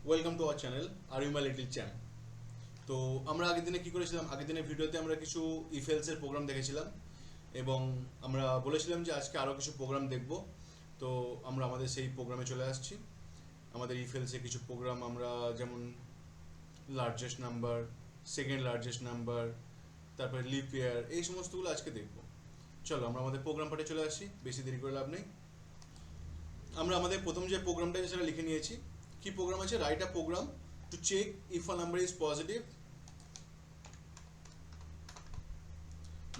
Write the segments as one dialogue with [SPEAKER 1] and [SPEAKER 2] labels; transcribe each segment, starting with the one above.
[SPEAKER 1] Welcome to our channel are you my little champ. তো আমরা আগের দিনে কী করেছিলাম, আগের দিনের ভিডিওতে আমরা কিছু ইফেলসের প্রোগ্রাম দেখেছিলাম এবং আমরা বলেছিলাম যে আজকে আরও কিছু প্রোগ্রাম দেখব। তো আমরা আমাদের সেই প্রোগ্রামে চলে আসছি। আমাদের ইফেলসে কিছু প্রোগ্রাম আমরা যেমন largest number, second largest number, তারপরে লিপ ইয়ার, এই সমস্তগুলো আজকে দেখব। চলো আমরা আমাদের প্রোগ্রাম পার্টে চলে আসি, বেশি দেরি করে লাভ নেই। আমরা আমাদের প্রথম যে প্রোগ্রামটা আছে সেটা লিখে নিয়েছি। কি প্রোগ্রাম আছে? Write a program to check if a number is positive,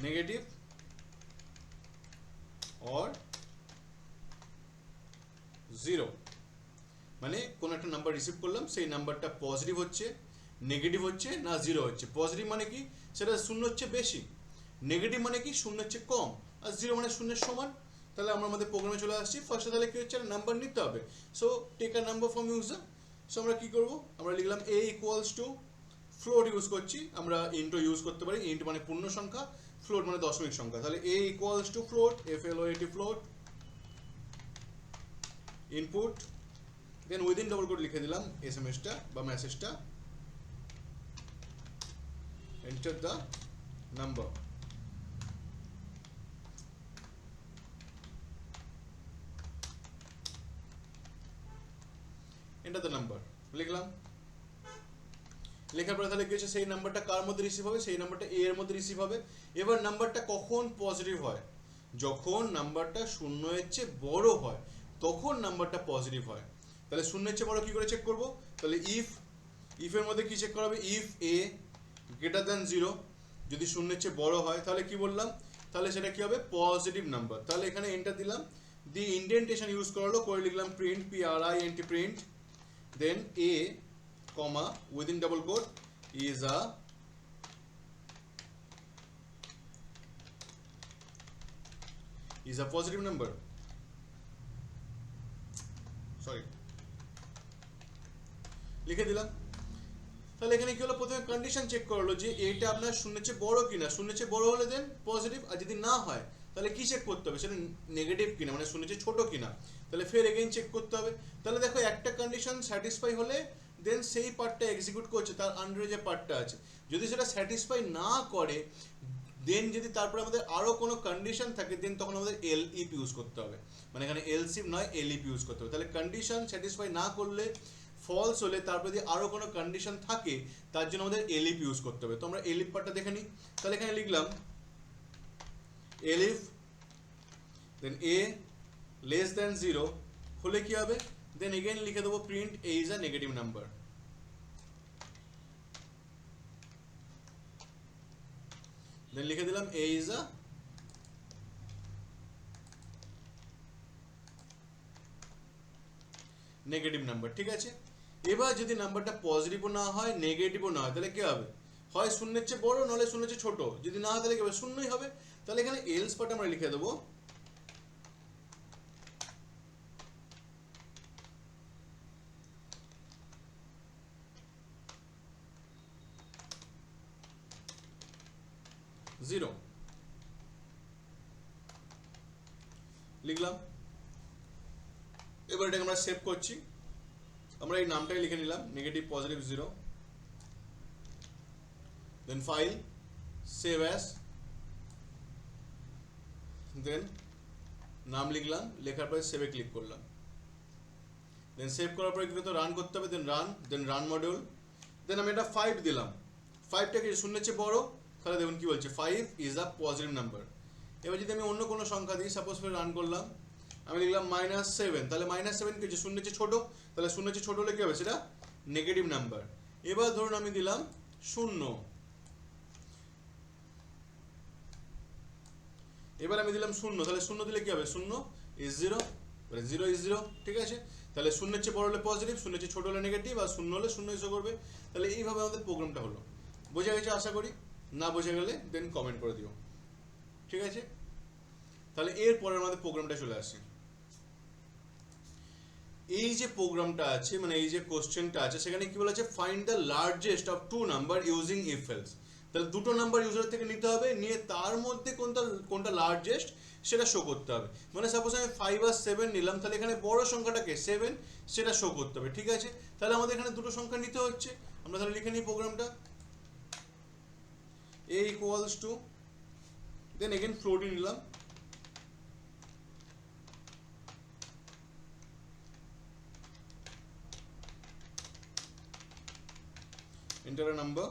[SPEAKER 1] negative or zero. মানে কোনো একটা নাম্বার রিসিভ করলাম, সেই নাম্বারটা পজিটিভ হচ্ছে, নেগেটিভ হচ্ছে না জিরো হচ্ছে। পজিটিভ মানে কি? সেটা শূন্য হচ্ছে বেশি, নেগেটিভ মানে কি? শূন্য হচ্ছে কম, আর জিরো মানে শূন্যের সমান। তাহলে আমরা আমাদের প্রোগ্রামে চলে আসছি। ফার্স্টে তাহলে কি হচ্ছে? নাম্বার নিতে হবে। So take a number from user. সো আমরা কী করবো? আমরা লিখলাম A equals to, float use করছি আমরা, ইন্টু ইউজ করতে পারি। ইন্টু মানে পূর্ণ সংখ্যা, ফ্লোট মানে দশমিক সংখ্যা। তাহলে A equals to float, FLOAT float, input, then within double code লিখে দিলাম এসএমএসটা বা মেসেজটা, enter the number. Enter the number লিখলাম। লেখার পরে তাহলে কি হচ্ছে? সেই নাম্বারটা কার মধ্যে রিসিভ হবে? সেই নাম্বারটা এ এর মধ্যে রিসিভ হবে। এবার নাম্বারটা কখন পজিটিভ হয়? যখন নাম্বারটা শূন্যের চেয়ে বড় হয়, তখন নাম্বারটা পজিটিভ হয়। তাহলে শূন্যের চেয়ে বড় কি করে চেক করব? তাহলে ইফের মধ্যে কি চেক করা হবে? If A greater than zero, যদি শূন্যের চেয়ে বড় হয় তাহলে কি বললাম? তাহলে সেটা কি হবে? Positive number. তাহলে এখানে এন্টার দিলাম, দি ইন্ডেন্টেশন ইউজ করালো, করে লিখলাম print, PRINT print, then A comma within double quote is a positive number. Sorry, লিখে দিলাম। তাহলে এখানে কি হলো? প্রথমে কন্ডিশন চেক করলো যে এটা আপনার শূন্যের চেয়ে বড় কিনা। শূন্যের চেয়ে বড় হলে দেন পজিটিভ, আর যদি না হয় তাহলে কি চেক করতে হবে? সেটা নেগেটিভ কিনা, মানে শূন্যের চেয়ে ছোট কিনা। তাহলে ফের এগেইন চেক করতে হবে। তাহলে দেখো একটা কন্ডিশন স্যাটিসফাই হলে দেন সেই পার্টটা এক্সিকিউট করছে, তার আন্ডারে যে পার্টটা আছে। যদি সেটা স্যাটিসফাই না করে, দেন যদি তারপরে আমাদের আরও কোনো কন্ডিশন থাকে, দেন তখন আমাদের এলইপ ইউজ করতে হবে। মানে এখানে এলসিপ নয়, এলইপ ইউজ করতে হবে। তাহলে কন্ডিশন স্যাটিসফাই না করলে, ফলস হলে, তারপরে যদি আরও কোনো কন্ডিশন থাকে, তার জন্য আমাদের এলইপ ইউজ করতে হবে। তো আমরা এলইপ পার্টটা দেখে নিই। তাহলে এখানে লিখলাম elif, then A less than zero হলে কি হবে? দেন এগেইন লিখে দেবো print A is a negative number. Then লিখে দিলাম A is a negative number. ঠিক আছে। এবার যদি নাম্বারটা পজিটিভও না হয়, নেগেটিভও না হয়, তাহলে কি হবে? হয় শূন্যের চেয়ে বড়, নাহলে শূন্যের চেয়ে ছোট। যদি না হয় তাহলে কি হবে? শূন্যই হবে। তাহলে এখানে এলস পার্ট আমরা লিখে দেবো জিরো লিখলাম। এবার এটাকে আমরা সেভ করছি। আমরা এই নামটাই লিখে নিলাম, negative positive zero. Then file, save as, then নাম লিখলাম, লেখার পরে সেভে ক্লিক করলাম। দেন সেভ করার পরে কিন্তু রান করতে হবে, দেন রান মডিউল। দেন আমি এটা 5 দিলাম। 5টা কি শূন্যের চেয়ে বড়? তাহলে দেখুন কি বলছে, 5 ইজ আ পজিটিভ নাম্বার। এবার যদি আমি অন্য কোনো সংখ্যা দিই, সাপোজ করে রান করলাম, আমি লিখলাম -7, তাহলে -7 কি হচ্ছে? শূন্যের চেয়ে ছোট। তাহলে শূন্যের চেয়ে ছোট হলে কি হবে? সেটা নেগেটিভ নাম্বার। এবার ধরুন আমি দিলাম 0, এবার আমি দিলাম 0, তাহলে 0 দিলে কি হবে? 0 ইজ 0, মানে 0 ইজ 0। ঠিক আছে। তাহলে শূন্যের চেয়ে বড় হলে পজিটিভ, শূন্যের চেয়ে ছোট হলে নেগেটিভ, আর 0 হলে 0 ইস্যু করবে। তাহলে এইভাবে আমাদের প্রোগ্রামটা হলো। বোঝা গেছে আশা করি? না বোঝা গেলে দেন কমেন্ট করে দিও। ঠিক আছে। তাহলে এরপরে আমাদের প্রোগ্রামটা চলে আসে। এই যে প্রোগ্রামটা আছে, মানে এই যে কোশ্চেনটা আছে, সেখানে কি বলা আছে? Find the largest of 2 number using if else. তাহলে দুটো নাম্বার ইউজার থেকে নিতে হবে, নিয়ে তার মধ্যে কোনটা লার্জেস্ট সেটা শো করতে হবে। মানে সাপোজ আমি 5 আর 7 নিলাম, তাহলে এখানে বড় সংখ্যাটাকে 7 সেটা শো করতে হবে। ঠিক আছে, তাহলে আমাদের এখানে দুটো সংখ্যা নিতে হচ্ছে। আমরা তাহলে লিখে নিই প্রোগ্রামটা, a equals to, then again ফ্লোটই নিলাম, এন্টার আ নাম্বার।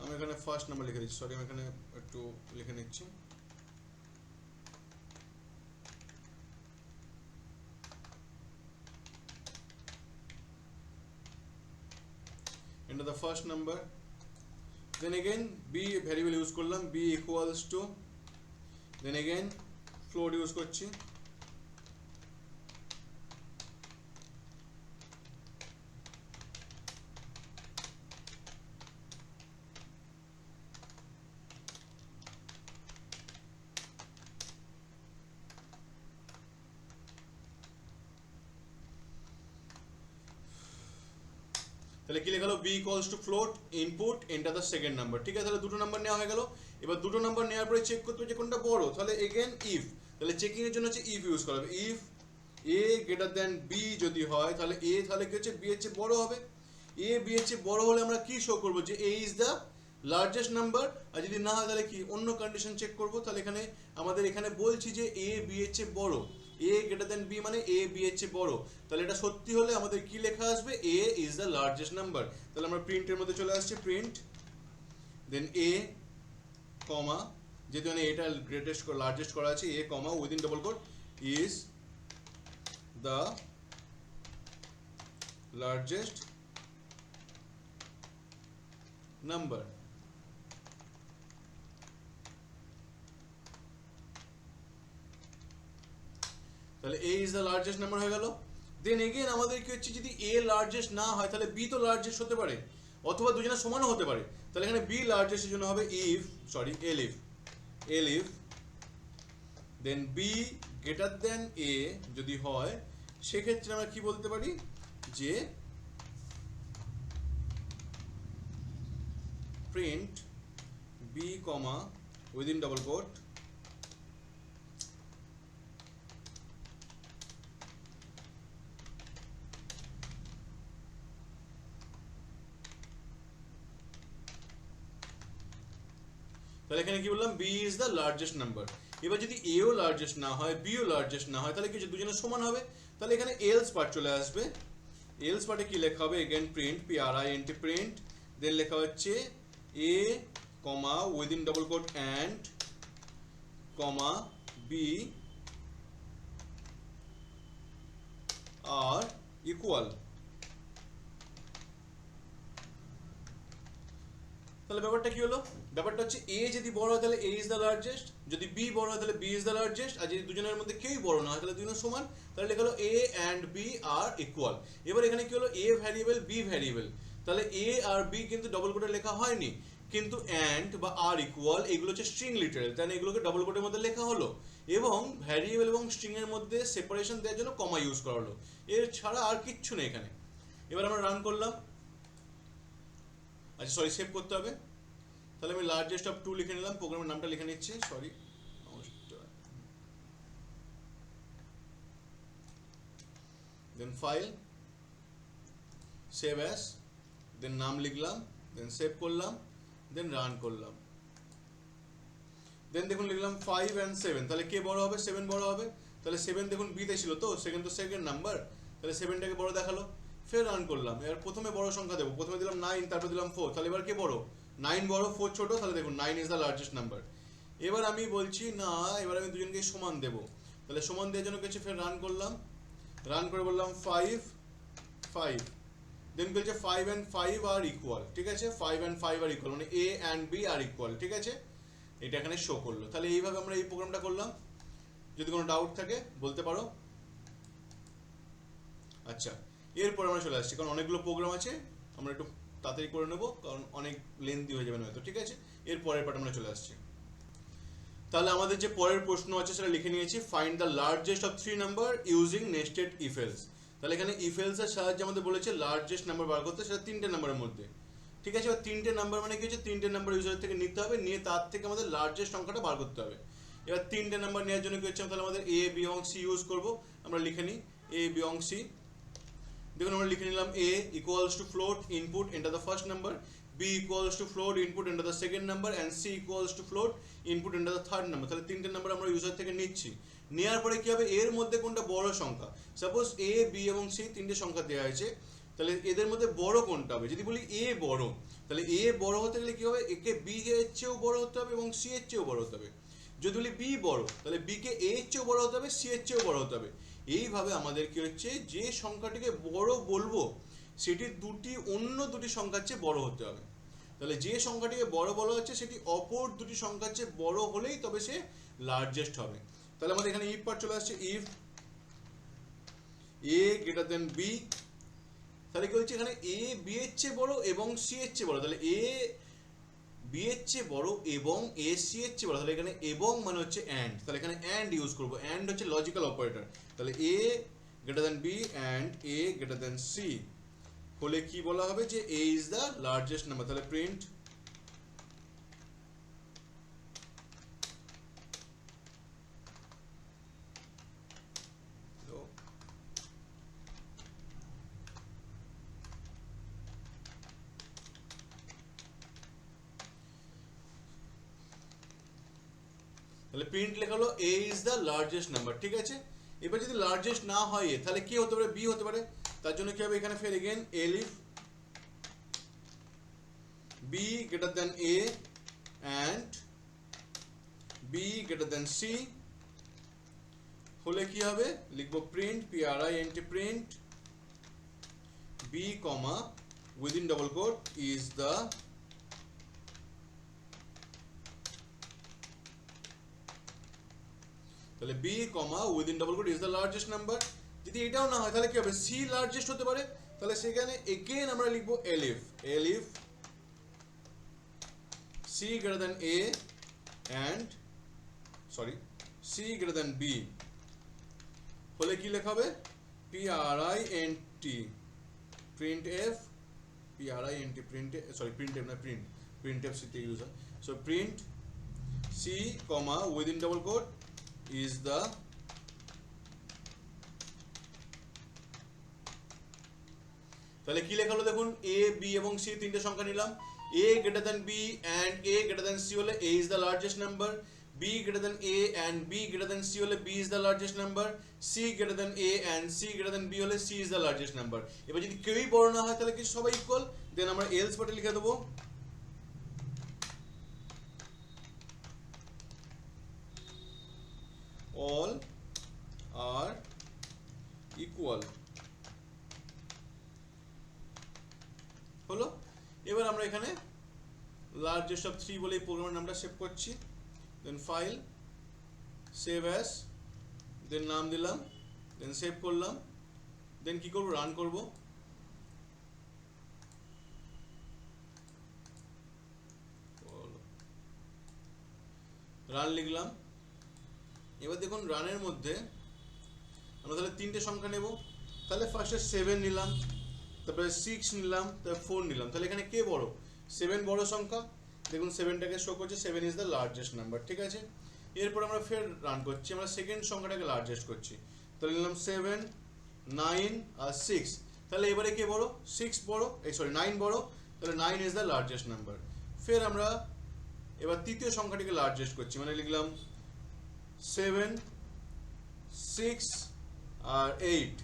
[SPEAKER 1] আমি এখানে ফার্স্ট নাম্বার লিখে দিচ্ছি, সরি আমি এখানে একটু লিখে নিচ্ছি। enter the first number, then again b variable use করলাম, b equals to, then again float use করছি, তাহলে কি লেখা হলো, b equals to float input enter the second number। ঠিক আছে, তাহলে দুটো নাম্বার নেওয়া হয়ে গেল। এবার দুটো নাম্বার নেওয়ার পরে চেক করতে হবে যে কোনটা বড়, তাহলে এগেন ইফ, তাহলে চেকিং এর জন্য হচ্ছে ইফ ইউজ করা হবে। If a greater than b যদি হয়, তাহলে a তাহলে কি হচ্ছে b এর চেয়ে বড় হবে। a b এর চেয়ে বড় হলে আমরা কি শো করব, যে a is the largest number. আর যদি না হয় তাহলে কি অন্য কন্ডিশন চেক করব। তাহলে এখানে আমাদের এখানে বলছি যে a b এর চেয়ে বড়, a গ্রেটার দ্যান b মানে a b এর চেয়ে বড়। তাহলে এটা সত্যি হলে আমাদের কি লেখা আসবে, a is the largest number. তাহলে আমরা প্রিন্টের মধ্যে চলে আসছে, প্রিন্ট দেন a কমা, যেহেতু মানে এটা গ্রেটেস্ট লার্জেস্ট করা আছে, a comma within double quote is the largest number. তাহলে a is the largest number হয়ে গেল। দেন এগেন আমাদের কি হচ্ছে, যদি a লার্জেস্ট না হয় তাহলে b তো লার্জেস্ট হতে পারে, অথবা দুজনের সমানও হতে পারে। তাহলে এখানে b লার্জেস্টের জন্য হবে elif then b greater than a যদি হয়, সেক্ষেত্রে আমরা কি বলতে পারি, যে print b comma within double quote তাহলে এখানে কি বললাম, b is the largest number. এবার যদি a ও লার্জেস্ট না হয়, b ও লার্জেস্ট না হয়, তাহলে কি দুজনের সমান হবে। তাহলে এখানে এলস পার্ট চলে আসবে। এলস পার্টে কি লেখা হবে, again print print print, then লেখা হচ্ছে a comma within double quote and comma b are equal. তাহলে ব্যাপারটা কি হলো, ব্যাপারটা হচ্ছে a যদি বড় হয় তাহলে a ইজ দ্য লার্জেস্ট, যদি b বড় হয় তাহলে b ইজ দ্য লার্জেস্ট, আর যদি দুজনের মধ্যে কেউই বড় না হয় তাহলে দুজনের সমান। তাহলে লেখা হলো a and b are equal. এবার এখানে কি হলো, a ভ্যারিয়েবল b ভ্যারিয়েবল, তাহলে a আর b কিন্তু ডবল কোটে লেখা হয়নি, কিন্তু and বা আর ইকুয়াল এগুলো হচ্ছে স্ট্রিং লিটারেল, তাই এগুলোকে ডবল কোটের মধ্যে লেখা হলো, এবং ভ্যারিয়েবল এবং স্ট্রিং এর মধ্যে সেপারেশন দেওয়ার জন্য কমা ইউজ করা হলো। এর ছাড়া আর কিচ্ছু নেই এখানে। এবার আমরা রান করলাম, আচ্ছা সরি সেভ করতে হবে। তাহলে আমি লার্জেস্ট অফ 2 লিখে নিলাম, প্রোগ্রামের নামটা লিখে নিচ্ছি, sorry then file save as, then নাম লিখলাম, দেন সেভ করলাম, দেন রান করলাম। দেন দেখুন লিখলাম 5 and 7, তাহলে কে বড় হবে, 7 বড় হবে। তাহলে 7 দেখুন b তে ছিল, তো সেকেন্ড তো সেকেন্ড নাম্বার, তাহলে 7টাকে বড় দেখালো। ফের রান করলাম, এবার প্রথমে বড় সংখ্যা দেবো, প্রথমে দিলাম 9, তারপর দিলাম 4, তাহলে এবার কে বড়, 9 বড় 4 ছোট, তাহলে দেখুন 9 ইজ দ্য লার্জেস্ট নাম্বার। এবার আমি বলছি না, এবার আমি দুজনকে সমান দেবো, তাহলে সমান দেওয়ার জন্য কিছু ফের রান করলাম, রান করে বললাম 5 5, দেন বলছে 5 and 5 আর ইকুয়াল। ঠিক আছে, 5 and 5 আর ইকুয়াল মানে a and b are equal. ঠিক আছে, এটা এখানে শো করলো। তাহলে এইভাবে আমরা এই প্রোগ্রামটা করলাম। যদি কোনো ডাউট থাকে বলতে পারো। আচ্ছা, এরপর আমরা চলে আসছি, কারণ অনেকগুলো প্রোগ্রাম আছে, আমরা একটু তাড়াতাড়ি করে নেবো, কারণ অনেক লেন্দি হয়ে যাবে নয়তো। ঠিক আছে, এর পরের পার্ট আমরা চলে আসছি। তাহলে আমাদের যে পরের প্রশ্ন আছে সেটা লিখে নিয়েছি, find the largest of 3 number using nested if else. তাহলে এখানে ইফ এলস এর সাহায্যে আমাদের বলেছে লার্জেস্ট নাম্বার বার করতে, সেটা 3টে নাম্বারের মধ্যে। ঠিক আছে, এবার 3টে নাম্বার মানে কি হচ্ছে, 3টে নাম্বার ইউজার থেকে নিতে হবে, নিয়ে তার থেকে আমাদের লার্জেস্ট সংখ্যাটা বার করতে হবে। এবার তিনটে নাম্বার নেওয়ার জন্য কি হচ্ছে, তাহলে আমাদের এ বি এবং সি ইউজ করবো। আমরা লিখে নিই এ বি এবং সি। দেখুন আমরা লিখে নিলাম A equals to float input enter the first number, B equals to float input enter the second number, and C equals to float input enter the third number. তাহলে তিনটে number আমরা user থেকে নিচ্ছি। নেওয়ার পরে কি হবে, এর মধ্যে কোনটা বড় সংখ্যা, সাপোজ এ বি এবং সি তিনটে সংখ্যা দেওয়া হয়েছে, তাহলে এদের মধ্যে বড় কোনটা হবে। যদি বলি এ বড়, তাহলে এ বড় হতে গেলে কি হবে, একে বি এর চেয়েও বড় হতে হবে এবং সি এর চেয়েও বড় হতে হবে। যদি বলি বি বড়, তাহলে বি কে এ এর চেয়েও বড় হতে হবে, সি এর চেয়েও বড় হতে হবে। এইভাবে আমাদের কি হচ্ছে, যে সংখ্যাটিকে বড় বলবো সেটি অন্য দুটি সংখ্যার চেয়ে বড় হতে হবে। তাহলে যে সংখ্যাটিকে বড় বলা হচ্ছে সেটি অপর দুটি সংখ্যার চেয়ে বড় হলেই তবে সে লার্জেস্ট হবে। তাহলে আমাদের এখানে ইফ পার্ট চলে আসছে, if A greater than B, তাহলে কি হচ্ছে, এখানে এ বি এর চেয়ে বড় এবং সি এর চেয়ে বড়, তাহলে এ বি এর চেয়ে বড় এবং এ সি এর চেয়ে বড়, তাহলে এখানে এবং মানে হচ্ছে অ্যান্ড, তাহলে এখানে অ্যান্ড ইউজ করবো। অ্যান্ড হচ্ছে লজিক্যাল অপারেটর। তাহলে এ greater than B and A greater than C হলে কি বলা হবে, যে A is the largest number. তাহলে প্রিন্ট তাহলে প্রিন্ট লেখা হলো এ ইজ দ্য লার্জেস্ট নাম্বার। ঠিক আছে, এবার যদি লার্জেস্ট না হয় এ, তাহলে কি হতে পারে, বি হতে পারে। তার জন্য কি হবে, এখানে ফের again elif B greater than A and B greater than C হলে কি হবে, লিখবো print PRINT print B comma within double quote is the তাহলে B comma within double quote is the largest number. যদি এটাও না হয় তাহলে কি হবে, সি লার্জেস্ট হতে পারে। তাহলে সেখানে এগেন আমরা লিখবো elif C greater than A and C greater than B হলে কি লেখা হবে, PRINT print F PRINT print print F না প্রিন্ট এফ সিতে ইউজ হয়। So print C comma within double quote is the তাহলে কি লেখা হলো দেখুন, এ বি এবং সি তিনটে সংখ্যা নিলাম। A greater than B and A greater than C হলে A is the largest number, B greater than A and B greater than C হলে B is the largest number, C greater than A and C greater than B হলে C is the largest number. এবার যদি কেউই বড় না হয় তাহলে কি সবাই ইকুয়াল, দেন আমরা এলস পার্টে লিখে দেবো all are equal হলো। এবার আমরা এখানে লার্জেস্ট অফ 3 বলে এই প্রোগ্রামের নামটা সেভ করছি, দেন ফাইল সেভ অ্যাজ, দেন নাম দিলাম, দেন সেভ করলাম, দেন কি করব, রান করব। রান লিখলাম। এবার দেখুন রানের মধ্যে আমরা তাহলে তিনটে সংখ্যা নেব। তাহলে ফার্স্টে 7 নিলাম, তারপরে 6 নিলাম, তারপরে 4 নিলাম। তাহলে এখানে কে বড়, 7 বড় সংখ্যা। দেখুন 7টাকে শো করছে, 7 ইজ দ্য লার্জেস্ট নাম্বার। ঠিক আছে, এরপর আমরা ফের রান করছি, আমরা সেকেন্ড সংখ্যাটাকে লার্জেস্ট করছি। তাহলে নিলাম 7 9 আর 6। তাহলে এবারে কে বড়, 6 বড়, 9 বড়। তাহলে 9 ইজ দ্য লার্জেস্ট নাম্বার। ফের আমরা এবার তৃতীয় সংখ্যাটিকে লার্জেস্ট করছি, মানে লিখলাম 7 6 আর 8।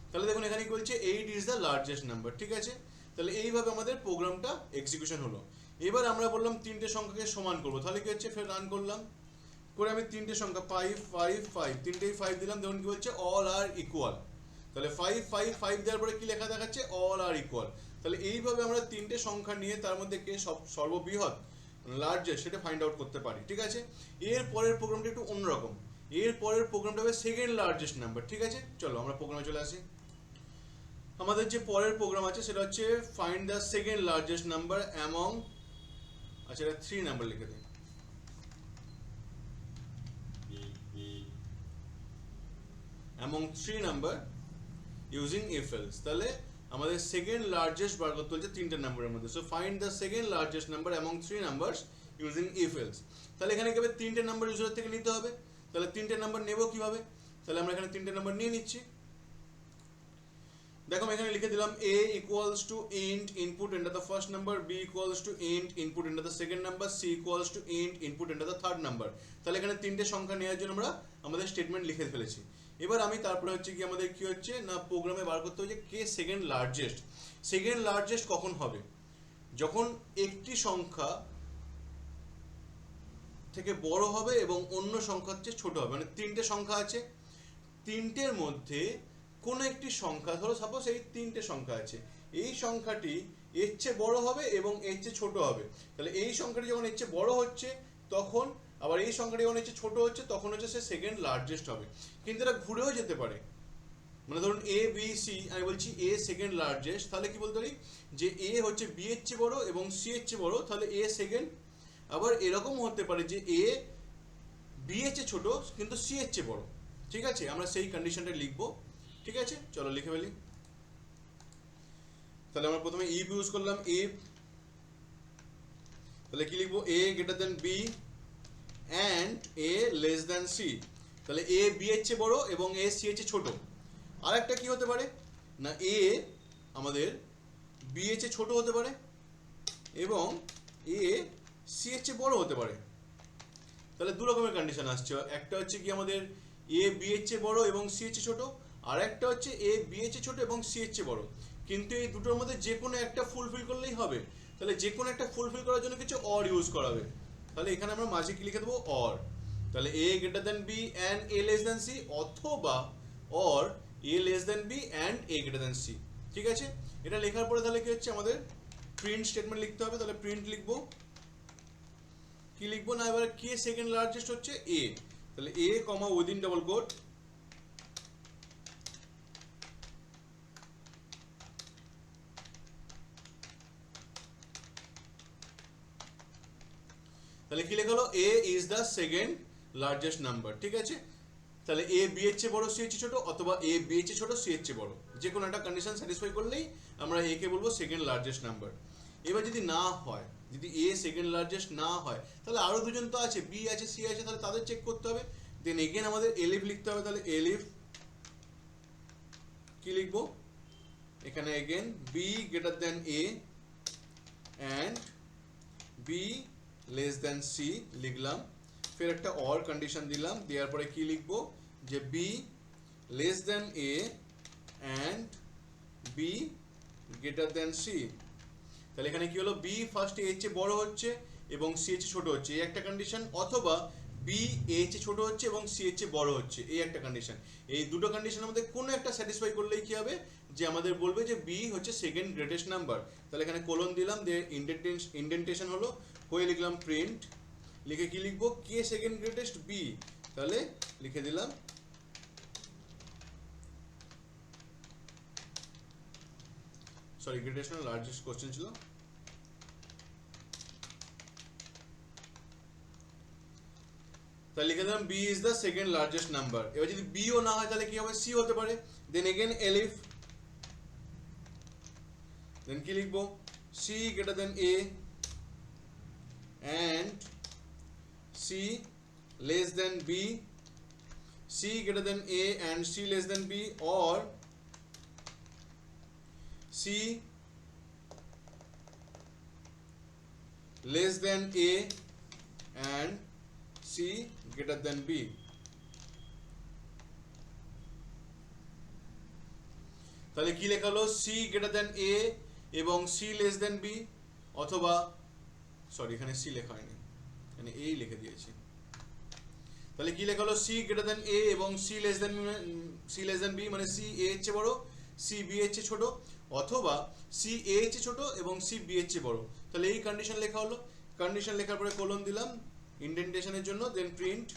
[SPEAKER 1] তাহলে দেখুন এখানে কি বলছে, 8 ইজ দ্য লার্জেস্ট নাম্বার। ঠিক আছে, তাহলে এইভাবে আমাদের প্রোগ্রামটা এক্সিকিউশন হলো। এবার আমরা বললাম তিনটে সংখ্যাকে সমান করব। তাহলে কি হচ্ছে, ফের রান করলাম, করে আমি তিনটে সংখ্যা 5 5 5 তিনটেই 5 দিলাম। দেখুন কি বলছে, অল আর ইকুয়াল। তাহলে 5 5 5 দেওয়ার পরে কি লেখা দেখাচ্ছে, অল আর ইকুয়াল। তাহলে এইভাবে আমরা তিনটে সংখ্যা নিয়ে তার মধ্যে কে সর্ববৃহৎ লার্জেস্ট সেটা ফাইন্ড আউট করতে পারি। ঠিক আছে, এর পরের প্রোগ্রামটা একটু অন্যরকম। এর পরের প্রোগ্রামটা হবে সেকেন্ড লার্জেস্ট নাম্বার। ঠিক আছে, চলো আমরা প্রোগ্রামে চলে আসি। আমাদের যে পরের প্রোগ্রাম আছে সেটা হচ্ছে find the second largest number among, আচ্ছা এটা 3 নাম্বার লিখে দিই, among 3 number using if else. তাহলে আমাদের সেকেন্ড লার্জেস্ট বার করতে হচ্ছে তিনটে নাম্বারের মধ্যে। So find the second largest number among 3 numbers using if else. তাহলে এখানে কি হবে, তিনটে নাম্বার ইউজার থেকে নিতে হবে। তাহলে তিনটে নাম্বার নেব কিভাবে, তাহলে আমরা এখানে তিনটে নাম্বার নিয়ে নিচ্ছি। দেখো আমি এখানে লিখে দিলাম a equals to int input enter the first number, b equals to int input enter the second number, c equals to int input enter the third number। তাহলে এখানে তিনটে সংখ্যা নেওয়ার জন্য আমরা আমাদের স্টেটমেন্ট লিখে ফেলেছি। এবার আমি তারপরে হচ্ছে কি আমাদের কি হচ্ছে না প্রোগ্রামে বার করতে হচ্ছে কে সেকেন্ড লার্জেস্ট। সেকেন্ড লার্জেস্ট কখন হবে, যখন একটি সংখ্যা থেকে বড় হবে এবং অন্য সংখ্যার চেয়ে ছোট হবে। মানে তিনটে সংখ্যা আছে, তিনটের মধ্যে কোনো একটি সংখ্যা, ধরো সাপোজ এই তিনটে সংখ্যা আছে, এই সংখ্যাটি এর চেয়ে বড় হবে এবং এর চেয়ে ছোট হবে। তাহলে এই সংখ্যাটি যখন এর চেয়ে বড় হচ্ছে তখন, আবার এই সংখ্যাটি যখন এর চেয়ে ছোট হচ্ছে তখন হচ্ছে সে সেকেন্ড লার্জেস্ট হবে। কিন্তু এটা ঘুরেও যেতে পারে, মানে ধরুন এ বি সি, আমি বলছি এ সেকেন্ড লার্জেস্ট, তাহলে কি বলতে পারি যে এ হচ্ছে বি এর চেয়ে বড় এবং সি এর চেয়ে বড়, তাহলে এ সেকেন্ড। আবার এরকম হতে পারে যে এ বি এর চেয়ে ছোট কিন্তু সি এর চেয়ে বড়। ঠিক আছে, আমরা সেই কন্ডিশনটা লিখবো। ঠিক আছে, চলো লিখে ফেলি। তাহলে আমরা প্রথমে ইফ ইউজ করলাম, ইফ, তাহলে কি লিখবো, A greater than B and A less than C. তাহলে এ বি এর চেয়ে বড় এবং এ সি এর চেয়ে ছোট। আর একটা কি হতে পারে না, এ আমাদের বি এর চেয়ে ছোট হতে পারে এবং এ সি এর চেয়ে বড় হতে পারে। তাহলে দু রকমের কন্ডিশন আসছে, একটা হচ্ছে কি আমাদের এ বি এর চেয়ে বড় এবং সি এর চেয়ে ছোট, আর একটা হচ্ছে এ বি এর চেয়ে ছোট এবং সি এর চেয়ে বড়। কিন্তু এই দুটোর মধ্যে যে কোনো একটা ফুলফিল করলেই হবে। তাহলে যে কোনো একটা ফুলফিল করার জন্য কিছু অর ইউজ করাবে। তাহলে এখানে আমরা মাঝে কি লিখে দেবো, অর। তাহলে এ greater than B and A less than c, অথবা or a less than B and A greater than c. ঠিক আছে, এটা লেখার পরে তাহলে কি হচ্ছে আমাদের প্রিন্ট স্টেটমেন্ট লিখতে হবে। তাহলে প্রিন্ট লিখবো, কি লিখবো না, এবার কে সেকেন্ড লার্জেস্ট হচ্ছে এ। তাহলে a comma within double quote তাহলে কি লেখা হলো, এ is the second largest number. ঠিক আছে, তাহলে এ বি এর চেয়ে বড় সি এর চেয়ে ছোট, অথবা এ বি এর চেয়ে ছোট সি এর চেয়ে বড়, যে কোনো একটা কন্ডিশন স্যাটিসফাই করলেই আমরা এ কে বলবো সেকেন্ড লার্জেস্ট নাম্বার। এবার যদি না হয়, যদি এ সেকেন্ড লার্জেস্ট না হয়, তাহলে আরো দুজন তো আছে, বি আছে সি আছে, তাহলে তাদের চেক করতে হবে। দেন এগেন আমাদের এলিফ লিখতে হবে। তাহলে এলিফ কি লিখবো, এখানে again B greater than A and B less than C লিখলাম। ফের একটা অর কন্ডিশন দিলাম, দেওয়ার পরে কি লিখবো যে B less than A and B greater than C. তাহলে এখানে কি হলো, বি ফার্স্ট এর চেয়ে বড় হচ্ছে এবং সি এর চেয়ে ছোট হচ্ছে, এই একটা কন্ডিশন, অথবা বি এর চেয়ে ছোট হচ্ছে এবং সি এর চেয়ে বড় হচ্ছে, এই একটা কন্ডিশন। এই দুটো কন্ডিশন আমাদের কোনো একটা স্যাটিসফাই করলেই কি হবে, যে আমাদের বলবে যে বি হচ্ছে সেকেন্ড গ্রেটেস্ট নাম্বার। তাহলে এখানে কোলন দিলাম, দিয়ে ইন্ডেন্টেশন হলো, হয়ে লিখলাম প্রিন্ট, লিখে কি লিখবো, কে সেকেন্ড গ্রেটেস্ট বি। তাহলে লিখে দিলাম সরি গ্রেটেস্ট না লার্জেস্ট কোশ্চেন ছিল। তাহলে লিখে দিলাম B is the second largest number. এবার যদি বিও না হয় তাহলে কি হবে, সি হতে পারে। দেন এগেন এলিফ, দেন কি লিখবো, C greater than A and C less than B, C greater than A and C less than B, or C less than A and C greater than B. তাহলে কি লেখা হলো, C greater than A এবং C less than B, অথবা sorry এখানে C লেখা হয়নি, এখানে A লিখে দিয়েছি। তাহলে কি লেখা হলো, C greater than A এবং C less than B, মানে C A এর চেয়ে বড়, C B এর চেয়ে ছোট, অথবা C A এর চেয়ে ছোট এবং C B এর চেয়ে বড়। তাহলে এই কন্ডিশন লেখা হলো। কন্ডিশন লেখার পরে কোলন দিলাম ইন্ডেন্টেশনের জন্য, দেন প্রিন্ট,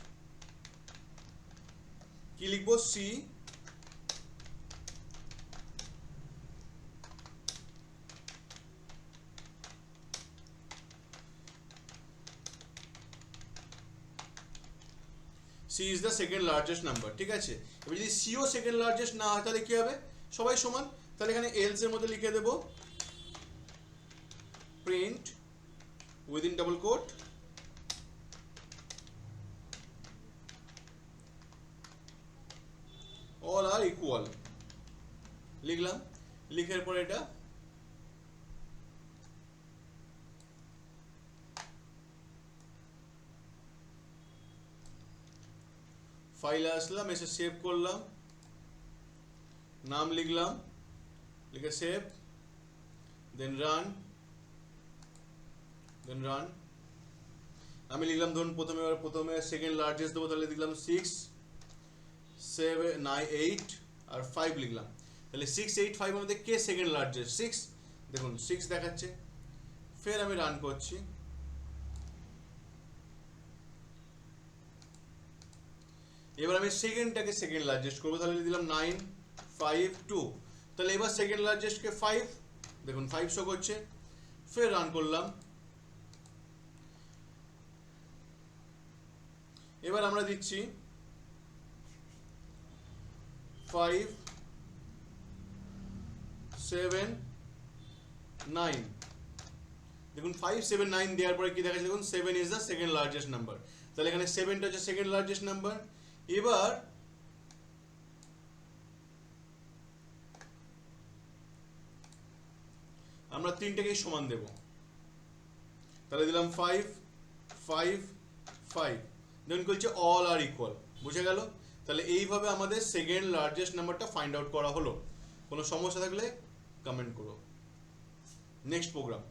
[SPEAKER 1] কি লিখবো, C is the second largest number। ঠিক আছে, এবার যদি C ও সেকেন্ড লার্জেস্ট না হয় তাহলে কি হবে, সবাই সমান। তাহলে এখানে এলস এর মধ্যে লিখে দেব print within double quote all are equal লিখলাম, লিখার পরে এটা ফাইলে আসলাম, এসে সেভ করলাম, নাম লিখলাম, লিখে সেভ, দেন রান। আমি লিখলাম ধরুন প্রথমে সেকেন্ড লার্জেস্ট দেবো, তাহলে লিখলাম 6 7 9 8 আর 5 লিখলাম। তাহলে 6 8 5 মধ্যে কে সেকেন্ড লার্জেস্ট? 6, দেখুন 6 দেখাচ্ছে। ফের আমি রান করছি, এবার আমি সেকেন্ডটাকে সেকেন্ড লার্জেস্ট করবো, তাহলে দিলাম 9 5 2। তাহলে এবার সেকেন্ড লার্জেস্টকে 5, দেখুন 5 শো করছে। ফের রান করলাম, এবার আমরা দিচ্ছি 5 7 9। দেখুন 5 7 9 দেওয়ার পরে কি দেখাচ্ছে, দেখুন 7 is the second largest number. তাহলে এখানে 7টা হচ্ছে সেকেন্ড লার্জেস্ট নাম্বার। এবার আমরা তিনটাকেই সমান দেব, তাহলে দিলাম 5 5 5। দেখুন বলছে অল আর ইকুয়াল, বুঝে গেল? তাহলে এইভাবে আমাদের সেকেন্ড লার্জেস্ট নাম্বারটা ফাইন্ড আউট করা হলো। কোনো সমস্যা থাকলে কমেন্ট করো। নেক্সট প্রোগ্রাম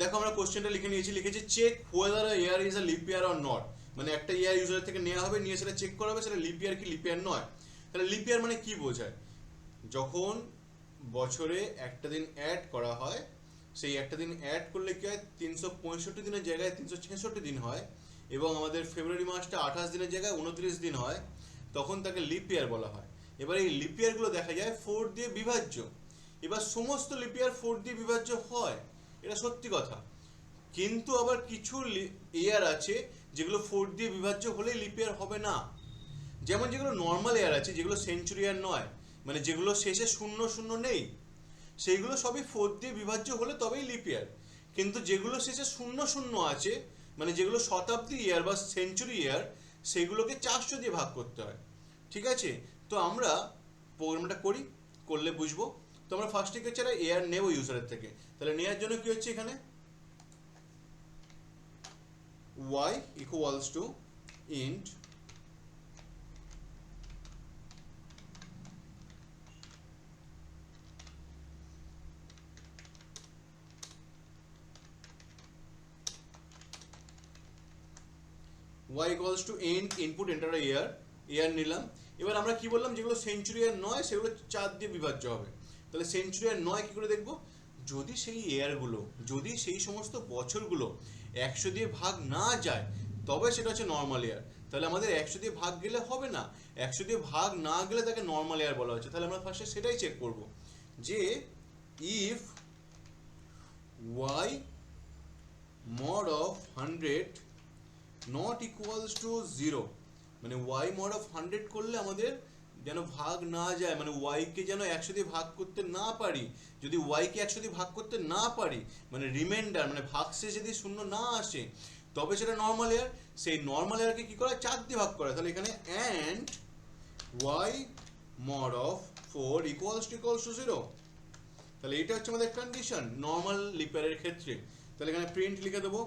[SPEAKER 1] দেখো, আমরা কোশ্চেনটা লিখে নিয়েছি, লিখেছি check whether a year is a leap year or not. মানে একটা ইয়ার ইউজার থেকে নেওয়া হবে, নিয়ে সেটা চেক করা হবে সেটা লিপ ইয়ার কি লিপ ইয়ার নয়। তাহলে লিপ ইয়ার মানে কি বোঝায়? যখন বছরে একটা দিন অ্যাড করা হয়, সেই একটা দিন অ্যাড করলে কি হয়, 365 দিনের জায়গায় 366 দিন হয়, এবং আমাদের ফেব্রুয়ারি মাসটা 28 দিনের জায়গায় 29 দিন হয়, তখন তাকে লিপ ইয়ার বলা হয়। এবার এই লিপ ইয়ারগুলো দেখা যায় 4 দিয়ে বিভাজ্য। এবার সমস্ত লিপ ইয়ার 4 দিয়ে বিভাজ্য হয়, এটা সত্যি কথা। কিন্তু আবার কিছু ইয়ার আছে যেগুলো 4 দিয়ে বিভাজ্য হলেই লিপ ইয়ার হবে না। যেমন যেগুলো নর্মাল ইয়ার আছে, যেগুলো সেঞ্চুরি ইয়ার নয়, মানে যেগুলো শেষে 0 নেই, সেইগুলো সবই 4 দিয়ে বিভাজ্য হলে তবেই লিপ ইয়ার। কিন্তু যেগুলো শেষে 0 আছে, মানে যেগুলো শতাব্দী ইয়ার বা সেঞ্চুরি ইয়ার, সেগুলোকে 400 দিয়ে ভাগ করতে হয়। ঠিক আছে? তো আমরা প্রোগ্রামটা করলে বুঝবো। তো আমরা ফার্স্টে কি হচ্ছে, একটা এয়ার নেব ইউজারের থেকে। তাহলে নেওয়ার জন্য কি হচ্ছে, এখানে y equals to int y equals to int input enter a year, year নিলাম। এবার আমরা কি বললাম, যেগুলো সেঞ্চুরি ইয়ার নয় সেগুলো 4 দিয়ে বিভাজ্য হবে। তাহলে সেঞ্চুরি ইয়ার নয় কি করে দেখবো? যদি সেই ইয়ারগুলো, যদি সেই সমস্ত বছরগুলো 100 দিয়ে ভাগ না যায়, তবে সেটা হচ্ছে নর্মাল ইয়ার। তাহলে আমাদের 100 দিয়ে ভাগ গেলে হবে না, 100 দিয়ে ভাগ না গেলে তাকে নর্মাল ইয়ার বলা হচ্ছে। তাহলে আমরা ফার্স্টে সেটাই চেক করব, যে if y mod of 100 not equals to 0, মানে y mod of 100 করলে আমাদের যেন ভাগ না যায়, মানে y কে যেন 100 দিয়ে ভাগ করতে না পারি। যদি y কে 100 দিয়ে ভাগ করতে না পারি, মানে রিমাইন্ডার, মানে ভাগশেষ যদি 0 না আসে, তবে সেটা নর্মাল এয়ার। সেই নর্মাল এয়ারকে কি করা হয়, 4 দিয়ে ভাগ করা হয়। তাহলে এখানে and y mod of 4 equals to 0। তাহলে এটা হচ্ছে আমাদের কন্ডিশন নর্মাল লিপারের ক্ষেত্রে। তাহলে এখানে প্রিন্ট লিখে দেবো,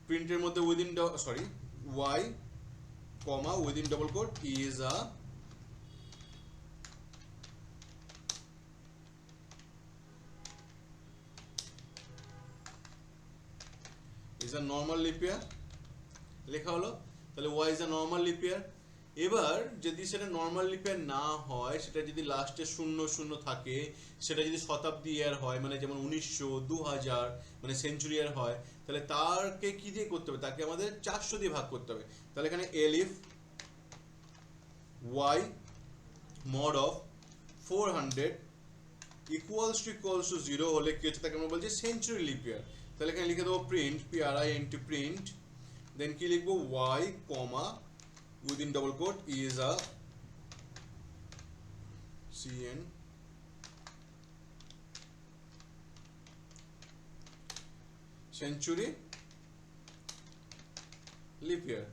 [SPEAKER 1] প্রিন্টের মধ্যে within y comma within double quote is a normal leap year লেখা হলো। তাহলে y is a normal leap year। এবার যদি সেটা নর্মাল লিপ ইয়ার না হয়, সেটা যদি লাস্টে 0 থাকে, সেটা যদি শতাব্দী ইয়ার হয়, মানে যেমন 1900 2000, মানে সেঞ্চুরি ইয়ার হয়, তাহলে তারকে কি দিয়ে করতে হবে, তাকে আমাদের 400 দিয়ে ভাগ করতে হবে। তাহলে এখানে elif y mod of 400 equals to 0 হলে কি হচ্ছে, তাকে আমরা বলছি সেঞ্চুরি লিপ ইয়ার। তাহলে এখানে লিখে দেবো প্রিন্ট print, দেন কি লিখবো, y comma within double quote is a cn century leap year।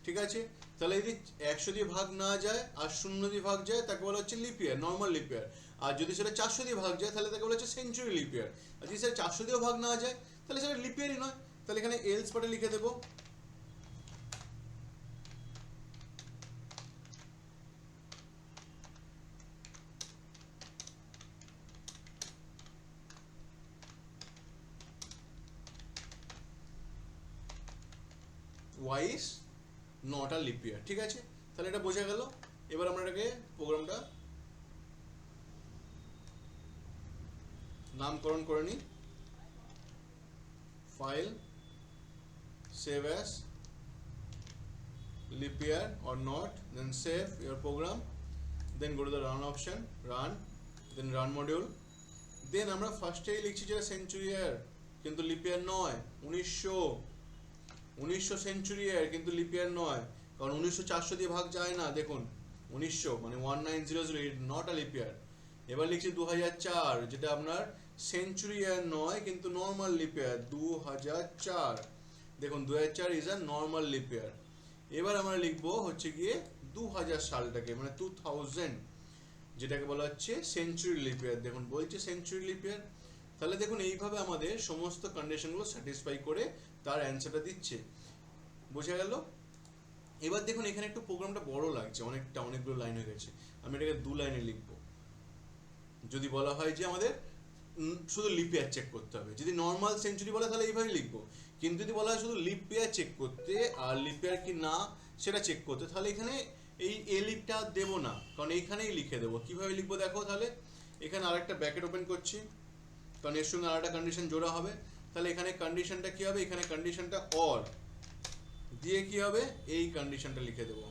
[SPEAKER 1] ঠিক আছে? তাহলে যদি 100 দিয়ে ভাগ না যায় আর 0 দিয়ে ভাগ যায় তাকে বলা হচ্ছে leap year, normal leap year. আর যদি সেটা 400 দিয়ে ভাগ যায় তাহলে তাকে বলা হচ্ছে সেঞ্চুরি লিপ ইয়ার। আর যদি সেটা 400 দিয়েও ভাগ না যায় তাহলে সেটা লিপ ইয়ারই নয়। তাহলে এখানে এলস পার্টে লিখে দেবো y is not a leap year। ঠিক আছে? তাহলে এটা বোঝা গেল। এবার আমরা এটাকে প্রোগ্রামটা নামকরণ করে নিই। File, save as leap year or not, then save your program, then go to the run option, run, then run module, then আমরা ফার্স্টেই লিখছি যে সেঞ্চুরি ইয়ার কিন্তু লিপ ইয়ার নয়, 1900 সেঞ্চুরি ইয়ার কিন্তু লিপ ইয়ার নয়, কারণ 1900 400 দিয়ে ভাগ যায় না। দেখুন 1900 মানে 1900 ইট নট আ লিপ ইয়ার। এবার লিখছি 2004 যেটা আপনার সেঞ্চুরি ইয়ার নয় কিন্তু নর্মাল লিপ ইয়ার, 2004। দেখুন 2004 ইজ আ নর্মাল লিপ ইয়ার। এবার আমরা লিখবো হচ্ছে গিয়ে 2000 সালটাকে, মানে 2000, যেটাকে বলা হচ্ছে সেঞ্চুরি লিপ ইয়ার। দেখুন বলছে সেঞ্চুরি লিপ ইয়ার। তাহলে দেখুন এইভাবে আমাদের সমস্ত কন্ডিশনগুলো স্যাটিসফাই করে তার অ্যান্সারটা দিচ্ছে। বোঝা গেল? এবার দেখুন এখানে একটু প্রোগ্রামটা বড় লাগছে, অনেকগুলো লাইন হয়ে গেছে। আমি এটাকে 2 লাইনে লিখবো। যদি বলা হয় যে আমাদের শুধু লিপ ইয়ার চেক করতে হবে, যদি নর্মাল সেঞ্চুরি বলে তাহলে এইভাবে লিখবো। কিন্তু যদি বলা হয় শুধু লিপ ইয়ার চেক করতে আর লিপ ইয়ার কি না সেটা চেক করতে, তাহলে এখানে এই এ লিপটা দেবো না, কারণ এইখানেই লিখে দেবো। কিভাবে লিখবো দেখো, তাহলে এখানে আরেকটা ব্র্যাকেট ওপেন করছি, কারণ এর সঙ্গে আরেকটা কন্ডিশন জোড়া হবে। তাহলে এখানে কন্ডিশনটা কি হবে, এখানে কন্ডিশনটা অর দিয়ে কি হবে, এই কন্ডিশনটা লিখে দেবো।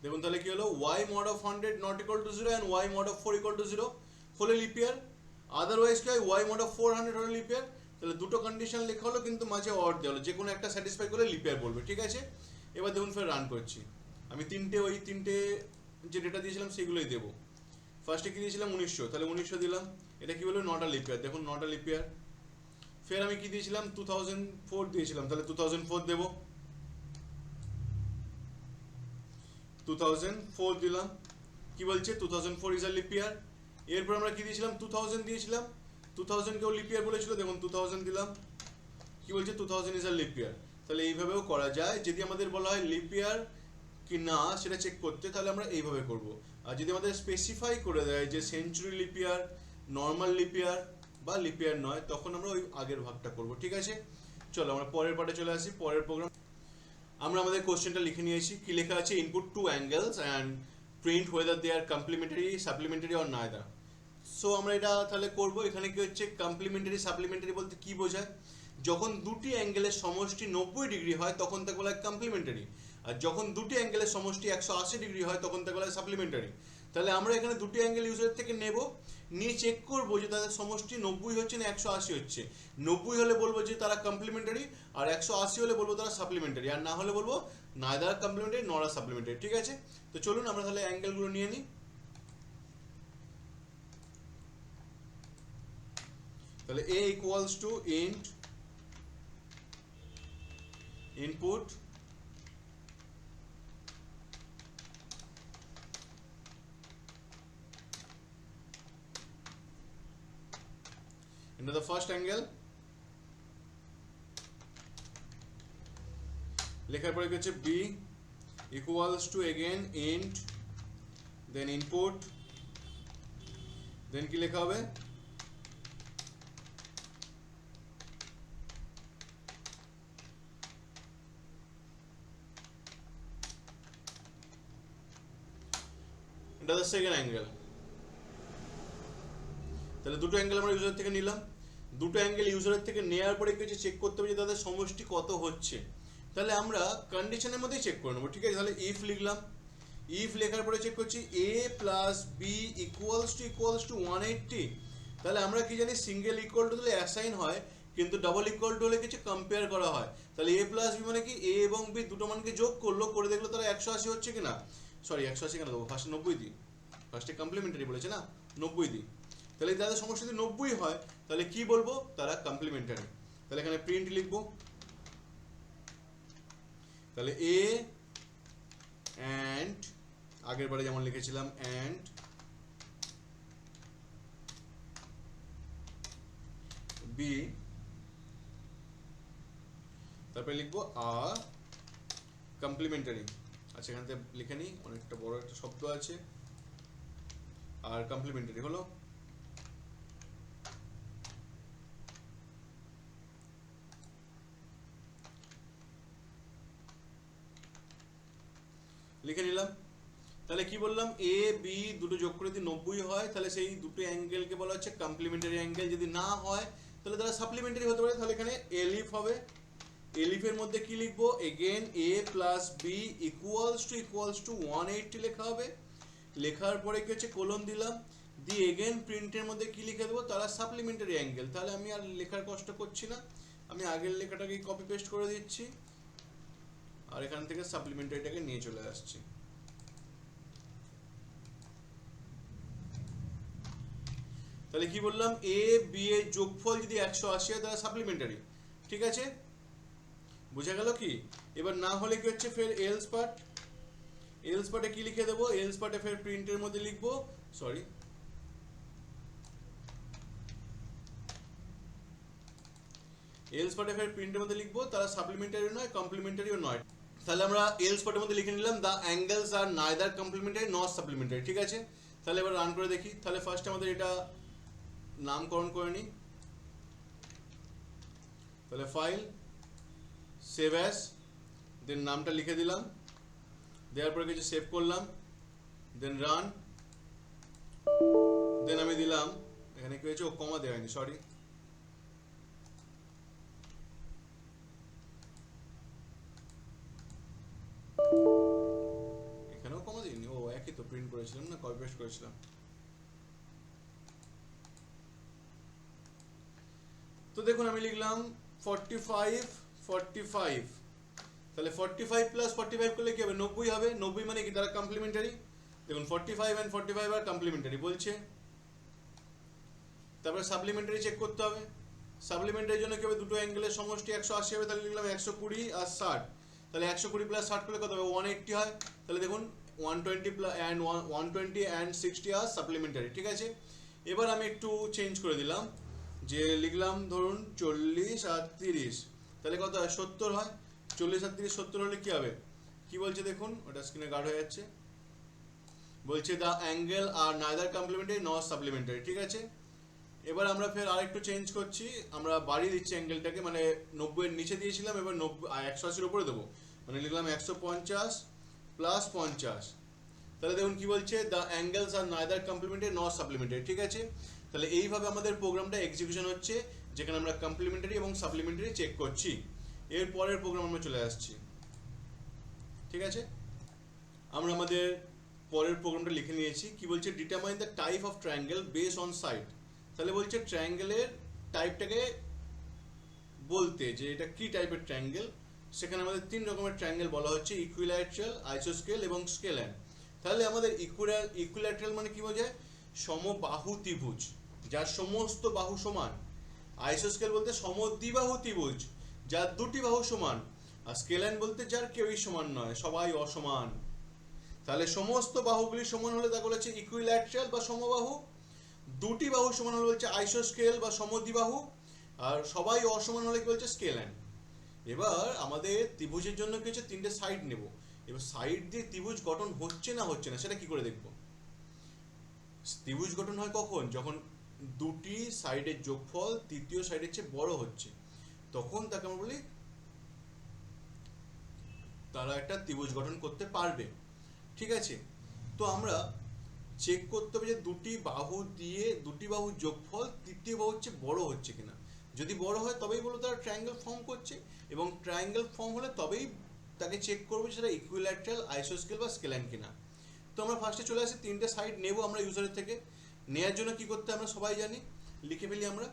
[SPEAKER 1] দেখুন তাহলে কি হলো, y mod of 100 not equal to 0 and y mod of 4 equal to 0 হলে লিপ ইয়ার। আদারওয়াইজ কি হয়, y mod of 400 হলে লিপ ইয়ার। তাহলে দুটো কন্ডিশন লেখা হলো কিন্তু মাঝে অর দেওয়া হলো, যে কোনো একটা স্যাটিসফাই করলে লিপ ইয়ার বলবে। ঠিক আছে? এবার দেখুন ফের রান করছি। আমি ওই তিনটে যে ডেটা দিয়েছিলাম সেগুলোই দেবো। ফার্স্টে কি দিয়েছিলাম 1900, তাহলে 1900 দিলাম। এটা কি বললো, নট আ লিপ ইয়ার। দেখুন নট আ লিপ ইয়ার। ফের আমি কি দিয়েছিলাম 2004 দিয়েছিলাম, তাহলে 2004 দেবো। 2004 দিলাম। কি বলছে, 2004 ইজ আ লিপ ইয়ার। এরপর আমরা কি দিয়েছিলাম, 2000 দিয়েছিলাম। 2000 কেও লিপ ইয়ার বলেছিল, দেখুন 2000 দিলাম। কি বলছে, 2000 ইজ আ লিপ ইয়ার। তাহলে এইভাবেও করা যায়। যদি আমাদের বলা হয় লিপ ইয়ার কি না সেটা চেক করতে, তাহলে আমরা এইভাবে করব। আর যদি আমাদের স্পেসিফাই করে দেয় যে century lip year, normal leap ইয়ার বা লিপ ইয়ার নয়, তখন আমরা ওই আগের ভাগটা করব। ঠিক আছে? চলো আমরা পরের পার্টে চলে আসি। পরের প্রোগ্রাম আমরা আমাদের কোশ্চেনটা লিখে নিয়েছি। কি লেখা আছে, input 2 angles and print whether they are complementary, supplementary or neither. So আমরা এটা তাহলে করব। এখানে কি হচ্ছে, কমপ্লিমেন্টারি সাপ্লিমেন্টারি বলতে কি বোঝায়, যখন দুটি অ্যাঙ্গেলের সমষ্টি 90 ডিগ্রি হয় তখন তাকে বলা হয় কমপ্লিমেন্টারি, আর যখন দুটি অ্যাঙ্গেলের সমষ্টি 180 ডিগ্রি হয় তখন তাকে বলা হয় সাপ্লিমেন্টারি। তাহলে আমরা এখানে দুটি অ্যাঙ্গেল ইউজার থেকে নেব, নিয়ে চেক করবো যে তাদের সমষ্টি 90 হচ্ছে না 180 হচ্ছে। 90 হলে বলবো যে তারা কমপ্লিমেন্টারি, আর 180 হলে বলবো তারা সাপ্লিমেন্টারি, আর না হলে বলবো নাইদার কমপ্লিমেন্টারি নর আ সাপ্লিমেন্টারি। ঠিক আছে? তো চলুন আমরা তাহলে অ্যাঙ্গেলগুলো নিয়ে নিই। তাহলে a equals to int input into the first angle, লেখার পরে হচ্ছে b equals to again int then input, then কি লেখা হবে, এটা দ্য সেকেন্ড অ্যাঙ্গেল। তাহলে দুটো অ্যাঙ্গেল আমরা ইউজার থেকে নিলাম। দুটো অ্যাঙ্গেল ইউজারের থেকে নেওয়ার পরে কিছু চেক করতে হবে যে তাদের সমষ্টি কত হচ্ছে। তাহলে আমরা কন্ডিশনের মধ্যেই চেক করে নেবো। ঠিক আছে? তাহলে ইফ লিখলাম, ইফ লেখার পরে চেক করছি a plus B equals to 180। তাহলে আমরা কি জানি, সিঙ্গেল ইকুয়াল টু দিলে অ্যাসাইন হয়, কিন্তু ডাবল ইকুয়াল টু হলে কিছু কম্পেয়ার করা হয়। তাহলে এ প্লাস বি মানে কি এ এবং বি দুটো মানকে যোগ করলো, করে দেখলো তারা 180 হচ্ছে কিনা, সরি 180 কেন দেবো, ফার্স্টে 90 দিই, ফার্স্টে কমপ্লিমেন্টারি বলেছে না, 90 দিই। তাহলে তাদের সমস্যা যদি 90 হয় তাহলে কি বলবো, তারা কমপ্লিমেন্টারি। তাহলে এখানে প্রিন্ট লিখবো, তাহলে এ অ্যান্ড আগের বারে যেমন লিখেছিলাম অ্যান্ড বি, তারপরে লিখবো আর কমপ্লিমেন্টারি। আচ্ছা এখানে লিখে নিই, অনেকটা বড় একটা শব্দ আছে, আর কমপ্লিমেন্টারি হলো। লিখে নিলাম। তাহলে কি বললাম, এ বি দুটো যোগ করে যদি 90 হয় তাহলে সেই দুটো অ্যাঙ্গেলকে বলা হচ্ছে কমপ্লিমেন্টারি অ্যাঙ্গেল। যদি না হয় তাহলে তারা সাপ্লিমেন্টারি হতে পারে। তাহলে এখানে এলিফ হবে, এলিফের মধ্যে কি লিখবো, again A plus B equals to 180 লেখা হবে। লেখার পরে কি হচ্ছে কোলন দিলাম, দিয়ে এগেন প্রিন্টের মধ্যে কি লিখে দেবো, তারা সাপ্লিমেন্টারি অ্যাঙ্গেল। তাহলে আমি আর লেখার কষ্ট করছি না, আমি আগের লেখাটাকে কপি পেস্ট করে দিচ্ছি আর এখান থেকে সাপ্লিমেন্টারিটাকে নিয়ে চলে আসছি। তাহলে কি বললাম, এ বি এর যোগফল যদি 180 হয় তাহলে সাপ্লিমেন্টারি। ঠিক আছে, বুঝা গেল কি? এবার না হলে কি হচ্ছে, ফের এলস পার্ট, এলস পার্টে কি লিখে দেবো, এলস পার্টে ফের প্রিন্টের মধ্যে লিখবো, সরি এলস পার্টে ফের প্রিন্টের মধ্যে লিখবো তারা সাপ্লিমেন্টারি নয় কমপ্লিমেন্টারিও নয়। তাহলে আমরা এলস পার্টের মধ্যে লিখে নিলাম the angles are neither complementary not supplementary. ঠিক আছে, তাহলে এবার রান করে দেখি। তাহলে ফার্স্ট আমাদের এটা নামকরণ করে নিই, তাহলে ফাইল সেভ অ্যাজ, দেন নামটা লিখে দিলাম, দেওয়ার পরে কিছু সেভ করলাম, দেন রান, দেন আমি দিলাম, এখানে কি হয়েছে, ও কমা দেওয়া হয়নি, সরি, এখানেও কমা দিইনি, ও একই তো প্রিন্ট করেছিলাম না, কপি পেস্ট করেছিলাম। তো দেখুন আমি লিখলাম 45 তাহলে 45 প্লাস 45 করলে কি হবে, 90 হবে। 90 মানে কি, তারা কমপ্লিমেন্টারি। দেখুন 45 এন্ড 45 আর কমপ্লিমেন্টারি বলছে। তারপরে সাপ্লিমেন্টারি চেক করতে হবে। সাপ্লিমেন্টারির জন্য কি হবে, দুটো অ্যাঙ্গেলের সমষ্টি 180 হবে, তাহলে লিখলাম 120 আর 60। তাহলে 120 প্লাস 60 করলে কত হবে, 180 হয়। তাহলে দেখুন 120 অ্যান্ড 60 আর সাপ্লিমেন্টারি। ঠিক আছে, এবার আমি একটু চেঞ্জ করে দিলাম, যে লিখলাম ধরুন 40 আর 30, তাহলে কত হয়, 70 হয়। 40 আর 30 70 হলে কি হবে, কি বলছে দেখুন, ওটা স্ক্রিনে গার্ড হয়ে যাচ্ছে, বলছে the angle are neither complementary not supplementary. ঠিক আছে, এবার আমরা ফের আরেকটু চেঞ্জ করছি, আমরা বাড়িয়ে দিচ্ছি অ্যাঙ্গেলটাকে, মানে 90 এর নিচে দিয়েছিলাম, এবার 180 উপরে দেবো, মানে লিখলাম 150 প্লাস 50। তাহলে দেখুন কি বলছে, the angles are neither complementary not supplementary. ঠিক আছে, তাহলে এইভাবে আমাদের প্রোগ্রামটা এক্সিকিউশন হচ্ছে, যেখানে আমরা কমপ্লিমেন্টারি এবং সাপ্লিমেন্টারি চেক করছি। এর পরের প্রোগ্রাম আমরা চলে আসছি। ঠিক আছে, আমরা আমাদের পরের প্রোগ্রামটা লিখে নিয়েছি। কি বলছে, determine the type of triangle base on side. তাহলে বলছে ট্রায়াঙ্গেলের টাইপটাকে বলতে, যে এটা কি টাইপের ট্রায়াঙ্গেল। সেখানে আমাদের 3 রকমের ট্রায়াঙ্গেল বলা হচ্ছে, ইকুইল্যাটারাল, আইসোস্কেল এবং স্কেল্যান। তাহলে আমাদের ইকুইল্যাটারাল মানে কি বোঝায়, সমবাহু ত্রিভুজ যার সমস্ত বাহু সমান। আইসোস্কেল বলতে সমদ্বিবাহু ত্রিভুজ যার দুটি বাহু সমান। আর স্কেল্যান বলতে যার কেউই সমান নয়, সবাই অসমান। তাহলে সমস্ত বাহুগুলি সমান হলে তাকে বলা হচ্ছে ইকুইল্যাটারাল বা সমবাহু। দুটি বাহু সমান হলে বলছে আইসোস্কেল বা সমদ্বিবাহু। আর সবাই অসমান হলে কি বলছে, স্কেল্যান। এবার আমাদের ত্রিভুজের জন্য কি হচ্ছে, 3টে সাইড নেব। এবার সাইড দিয়ে ত্রিভুজ গঠন হচ্ছে না সেটা কি করে দেখব। ত্রিভুজ গঠন হয় কখন, যখন দুটি সাইডের যোগফল তৃতীয় সাইডের চেয়ে বড় হচ্ছে, তখন তাকে আমরা বলি তারা একটা ত্রিভুজ গঠন করতে পারবে। ঠিক আছে, তো আমরা চেক করতে হবে যে দুটি বাহু দিয়ে দুটি বাহুর যোগফল তৃতীয় বাহুর চেয়ে বড় হচ্ছে কিনা। যদি বড় হয় তবেই বলো তারা ট্রায়াঙ্গেল ফর্ম করছে, এবং ট্রায়াঙ্গেল ফর্ম হলে তবেই তাকে চেক করবে সেটা ইকুইল্যাটারাল, আইসোস্কেল বা স্কেল্যান কিনা। তো আমরা ফার্স্টে চলে আসি, 3টে সাইড নেব আমরা ইউজারের থেকে। নেওয়ার জন্য কি করতে আমরা সবাই জানি, লিখে ফেলি আমরা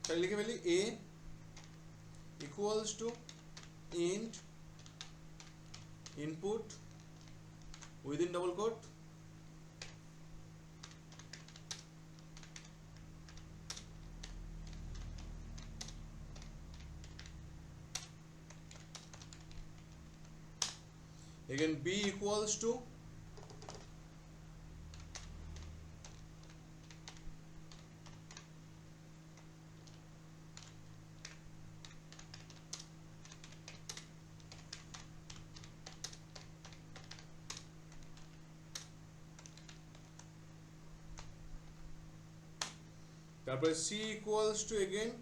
[SPEAKER 1] তাহলে লিখে ফেলি a equals to int input within double quote again b equals to তারপরে c equals to again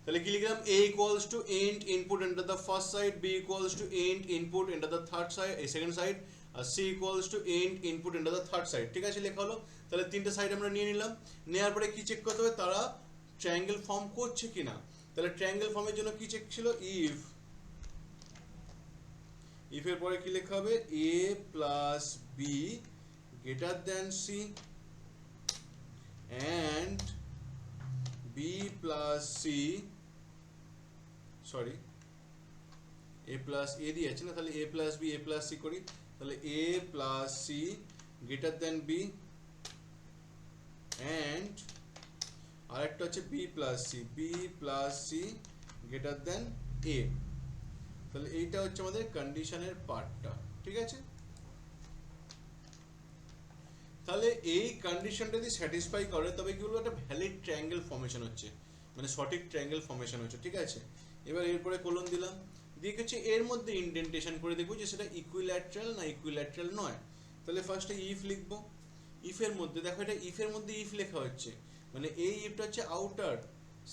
[SPEAKER 1] তাহলে কি লিখলাম a equals to int input enter the first side, b equals to int input enter the third side, second side, R c equals to int input enter the third side। ঠিক আছে, লেখা হলো। তাহলে তিনটে side আমরা নিয়ে নিলাম। নেওয়ার পরে কি চেক করতে হবে, তারা ট্রায়াঙ্গেল ফর্ম করছে কিনা। তাহলে ট্রায়াঙ্গেল ফর্মের জন্য কি চেক ছিল, if এর পরে কি লেখা হবে, a plus b greater than c and b plus c sorry a plus a দিয়ে আছে না, তাহলে a plus b a plus c করি। তাহলে a plus c greater than b and আরেকটা হচ্ছে b plus c greater than a। তাহলে এইটা হচ্ছে আমাদের কন্ডিশনের পার্টটা। ঠিক আছে, তাহলে এই কন্ডিশনটা যদি স্যাটিসফাই করে তবে কি বলবো, একটা ভ্যালিড ট্রায়াঙ্গেল ফর্মেশন হচ্ছে, মানে সঠিক ট্রায়াঙ্গেল ফর্মেশন হচ্ছে। ঠিক আছে, এবার এরপরে কোলন দিলাম, দিয়ে হচ্ছে এর মধ্যে ইনডেন্টেশন করে দেখবো যে সেটা ইকুইল্যাটারাল না ইকুইল্যাটারাল নয়। তাহলে ফার্স্টে ইফ লিখবো, ইফের মধ্যে দেখো এটা ইফের মধ্যে ইফ লেখা হচ্ছে, মানে এই ইফটা হচ্ছে আউটার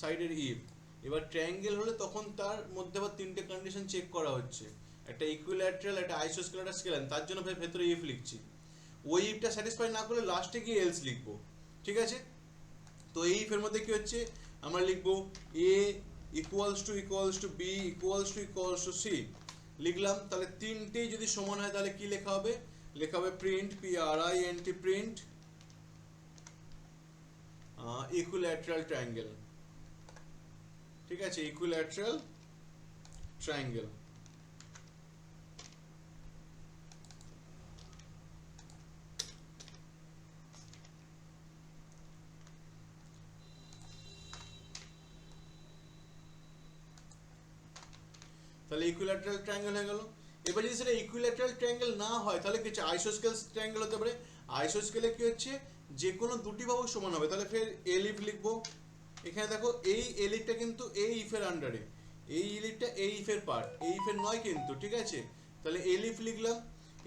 [SPEAKER 1] সাইডের ইফ। এবার ট্রায়াঙ্গেল হলে তখন তার মধ্যে আবার তিনটে কন্ডিশন চেক করা হচ্ছে, একটা ইকুইল্যাটারাল, একটা আইসোস্কেলার, একটা স্কেলার, তার জন্য ভেতরে ইফ লিখছি। ওই ইফটা স্যাটিসফাই না করলে লাস্টে গিয়ে এলস লিখবো। ঠিক আছে, তো এই ইফের মধ্যে কি হচ্ছে, আমরা লিখবো a equals to b equals to c লিখলাম। তাহলে তিনটেই যদি সমান হয় তাহলে কি লেখা হবে, লেখা হবে print print print equilateral triangle. ঠিক আছে, ইকুইল্যাটারাল ট্রায়াঙ্গেল। তাহলে ইকুইল্যাটারাল ট্রায়াঙ্গেল হয়ে গেল। এবার যদি সেটা ইকুইল্যাটারাল ট্রায়াঙ্গেল না হয় তাহলে কি হচ্ছে, আইসোস্কেল ট্রায়াঙ্গেল হতে পারে। আইসোস্কেলে কি হচ্ছে, যে কোনো দুটি বাহু সমান হবে। তাহলে ফের এলিফ লিখবো। এখানে দেখো এই এলিফটা কিন্তু এই ইফের আন্ডারে, এই এলিফটা এই ইফের পার্ট, এই ইফের নয় কিন্তু। ঠিক আছে, তাহলে এলিফ লিখলাম।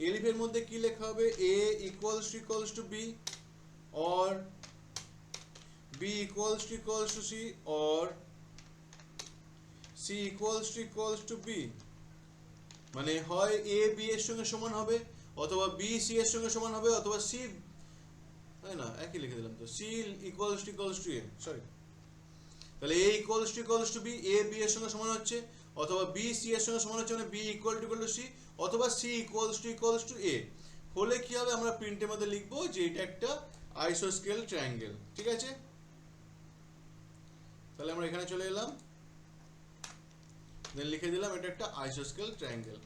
[SPEAKER 1] এলিফের মধ্যে কি লেখা হবে, a equals to b or b equals to c or c equals to b। মানে হয় a b এর সঙ্গে সমান হবে, অথবা b c এর সঙ্গে সমান হবে, অথবা c, তাই না, একই লিখে দিলাম তো, c equals to a, sorry. তাহলে a equals to b, a b এর সঙ্গে সমান হচ্ছে, অথবা b c এর সঙ্গে সমান হচ্ছে, মানে b equal to c, অথবা c equals to a। হলে কি হবে, আমরা প্রিন্টের মধ্যে লিখবো যে এটা একটা আইসোস্কেল ট্রায়াঙ্গেল। ঠিক আছে, তাহলে আমরা এখানে চলে এলাম, দেন লিখে দিলাম এটা একটা আইসোস্কেল ট্রায়াঙ্গেল।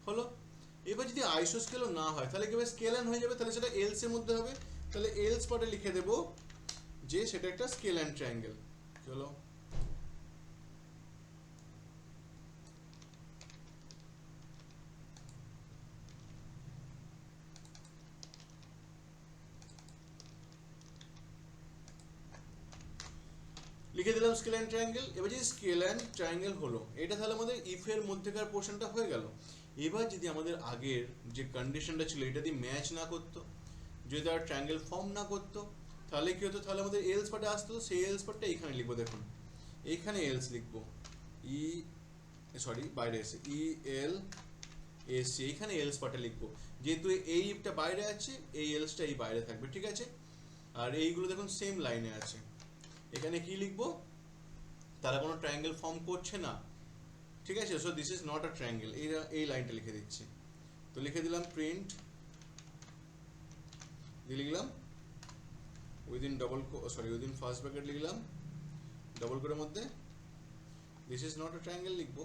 [SPEAKER 1] হলো। এবার যদি আইসোস্কেলও না হয় তাহলে কি হবে, স্কেলান হয়ে যাবে, তাহলে সেটা এলস এর মধ্যে হবে। তাহলে এলস পার্টে লিখে দেব যে সেটা একটা স্কেলান ট্রায়াঙ্গেল। চলো, লিখে দিলাম স্কেলান ট্রায়াঙ্গেল। এবার যদি স্কেলান ট্রায়াঙ্গেল হলো, এটা তাহলে আমাদের ইফের মধ্যেকার পোর্শনটা হয়ে গেল। এবার যদি আমাদের আগের যে কন্ডিশনটা ছিল এটা যদি ম্যাচ না করতো, যদি তারা ট্রায়াঙ্গেল ফর্ম না করতো, তাহলে কি হতো, তাহলে আমাদের এলস পার্টে আসতো। সেই এলস পার্টটা এখানে লিখবো, দেখুন এইখানে এলস লিখবো, বাইরে এসে ই এল এসসি, এখানে এলস পার্টটা লিখবো, যেহেতু এই ইফটা বাইরে আছে এই এলসটা এই বাইরে থাকবে, ঠিক আছে। আর এইগুলো দেখুন সেম লাইনে আছে, এখানে কি লিখবো, তারা কোনো ট্রায়াঙ্গেল ফর্ম করছে না, ঠিক আছে। So this is not a triangle, এই লাইনটা লিখে দিচ্ছি। তো লিখে দিলাম প্রিন্ট, দিয়ে লিখলাম উইদিন উইদিন ফার্স্ট ব্র্যাকেট লিখলাম ডবল কোটের মধ্যে this is not a triangle লিখবো।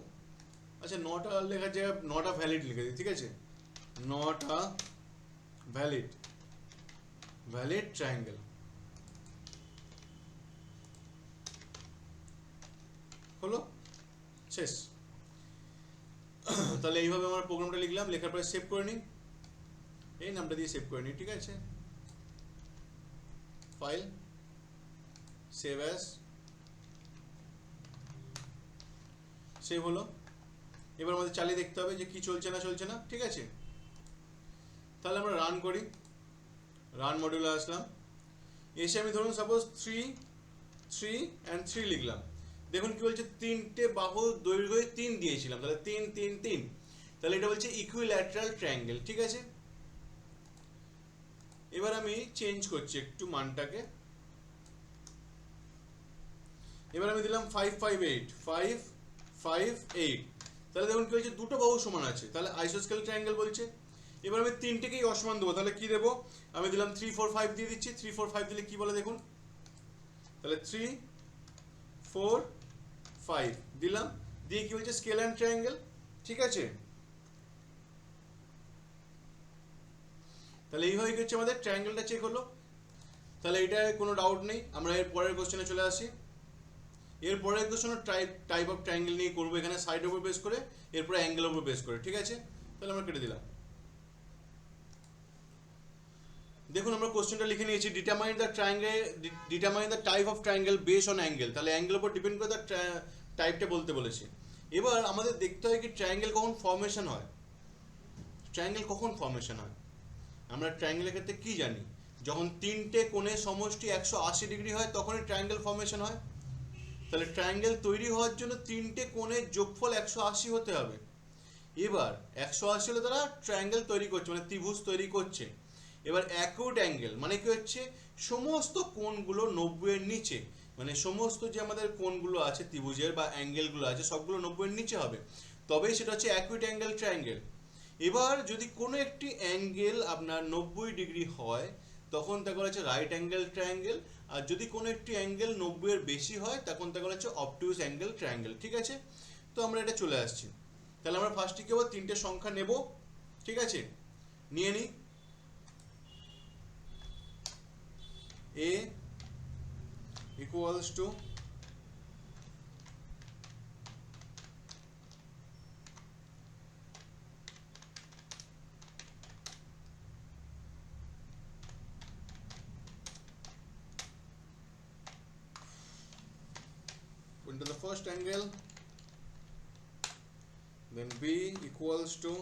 [SPEAKER 1] আচ্ছা নট আ লেখার জায়গায় নট আ ভ্যালিড লিখে দিই, ঠিক আছে, নট আ ভ্যালিড ট্রায়াঙ্গেল, হলো, শেষ। তাহলে এইভাবে আমার প্রোগ্রামটা লিখলাম, লেখার পরে সেভ করে নিই, এই নামটা দিয়ে সেভ করে নিই, ঠিক আছে। ফাইল, সেভ অ্যাজ, সেভ হলো। এবার আমাদের চালিয়ে দেখতে হবে যে কি চলছে না, ঠিক আছে। তাহলে আমরা রান করি, রান মডিউলে আসলাম, এসে আমি ধরুন সাপোজ 3 and 3 লিখলাম, দেখুন কি বলছে, তিনটে বাহু দৈর্ঘ্য 3 দিয়েছিলাম, তাহলে 3 3 3, তাহলে এটা বলছে ইকুইল্যাটারাল ট্রায়াঙ্গেল, ঠিক আছে। এবার আমি চেঞ্জ করছি একটু মানটাকে, এবার আমি দিলাম 5 5 8 5 5 8, তাহলে দেখুন কি বলছে, দুটো বাহু সমান আছে, তাহলে আইসোস্কেল ট্রায়াঙ্গেল বলছে। এবার আমি তিনটেকেই অসমান দেবো, তাহলে কি দেবো, আমি দিলাম 3 4 5 দিয়ে দিচ্ছি, 3 4 5 দিলে কি বলে দেখুন, তাহলে 3 4 5 দিলাম, দিয়ে কি বলছে স্কেল অ্যান্ড ট্রায়াঙ্গেল, ঠিক আছে। তাহলে এইভাবে কি হচ্ছে, আমাদের ট্রায়াঙ্গেলটা চেক হলো। তাহলে এটা কোনো ডাউট নেই, আমরা এর পরের কোশ্চেনে চলে আসি। এর পরের কোশ্চেন টাইপ অফ ট্রায়াঙ্গেল নিয়ে করবো, এখানে সাইডের উপর বেস করে, এরপরে অ্যাঙ্গেলের উপর বেস করে, ঠিক আছে। তাহলে আমরা কেটে দিলাম। দেখুন আমরা কোশ্চেনটা লিখে নিয়েছি, determine the type of triangle base on angle, তাহলে অ্যাঙ্গেলের উপর ডিপেন্ড করে তার টাইপটা বলতে বলেছে। এবার আমাদের দেখতে হয় কি ট্রায়াঙ্গেল কখন ফর্মেশন হয়, আমরা ট্রায়াঙ্গেলের ক্ষেত্রে কি জানি, যখন তিনটে কোণের সমষ্টি 180 ডিগ্রি হয় তখনই ট্রায়াঙ্গেল ফর্মেশন হয়। তাহলে ট্রায়াঙ্গেল তৈরি হওয়ার জন্য তিনটে কোণের যোগফল 180 হতে হবে। এবার 180 হলে তারা ট্রায়াঙ্গেল তৈরি করছে, মানে ত্রিভুজ তৈরি করছে। এবার অ্যাকিউট অ্যাঙ্গেল মানে কি হচ্ছে, সমস্ত কোণগুলো 90 এর নিচে, মানে সমস্ত যে আমাদের কোণগুলো আছে ত্রিভুজের বা অ্যাঙ্গেলগুলো আছে সবগুলো 90 এর নিচে হবে, তবেই সেটা হচ্ছে অ্যাকিউট অ্যাঙ্গেল ট্রায়াঙ্গেল। এবার যদি কোনো একটি অ্যাঙ্গেল আপনার 90 ডিগ্রি হয় তখন তাকে বলা হচ্ছে রাইট অ্যাঙ্গেল ট্রায়াঙ্গেল, আর যদি কোনো একটি অ্যাঙ্গেল 90 এর বেশি হয় তখন তাকে বলা হচ্ছে অবটিউজ অ্যাঙ্গেল ট্রায়াঙ্গেল, ঠিক আছে। তো আমরা এটা চলে আসছি। তাহলে আমরা ফার্স্টে কেবল তিনটে সংখ্যা নেব, ঠিক আছে, নিয়ে নিই। a equals to into the first angle, then b equals to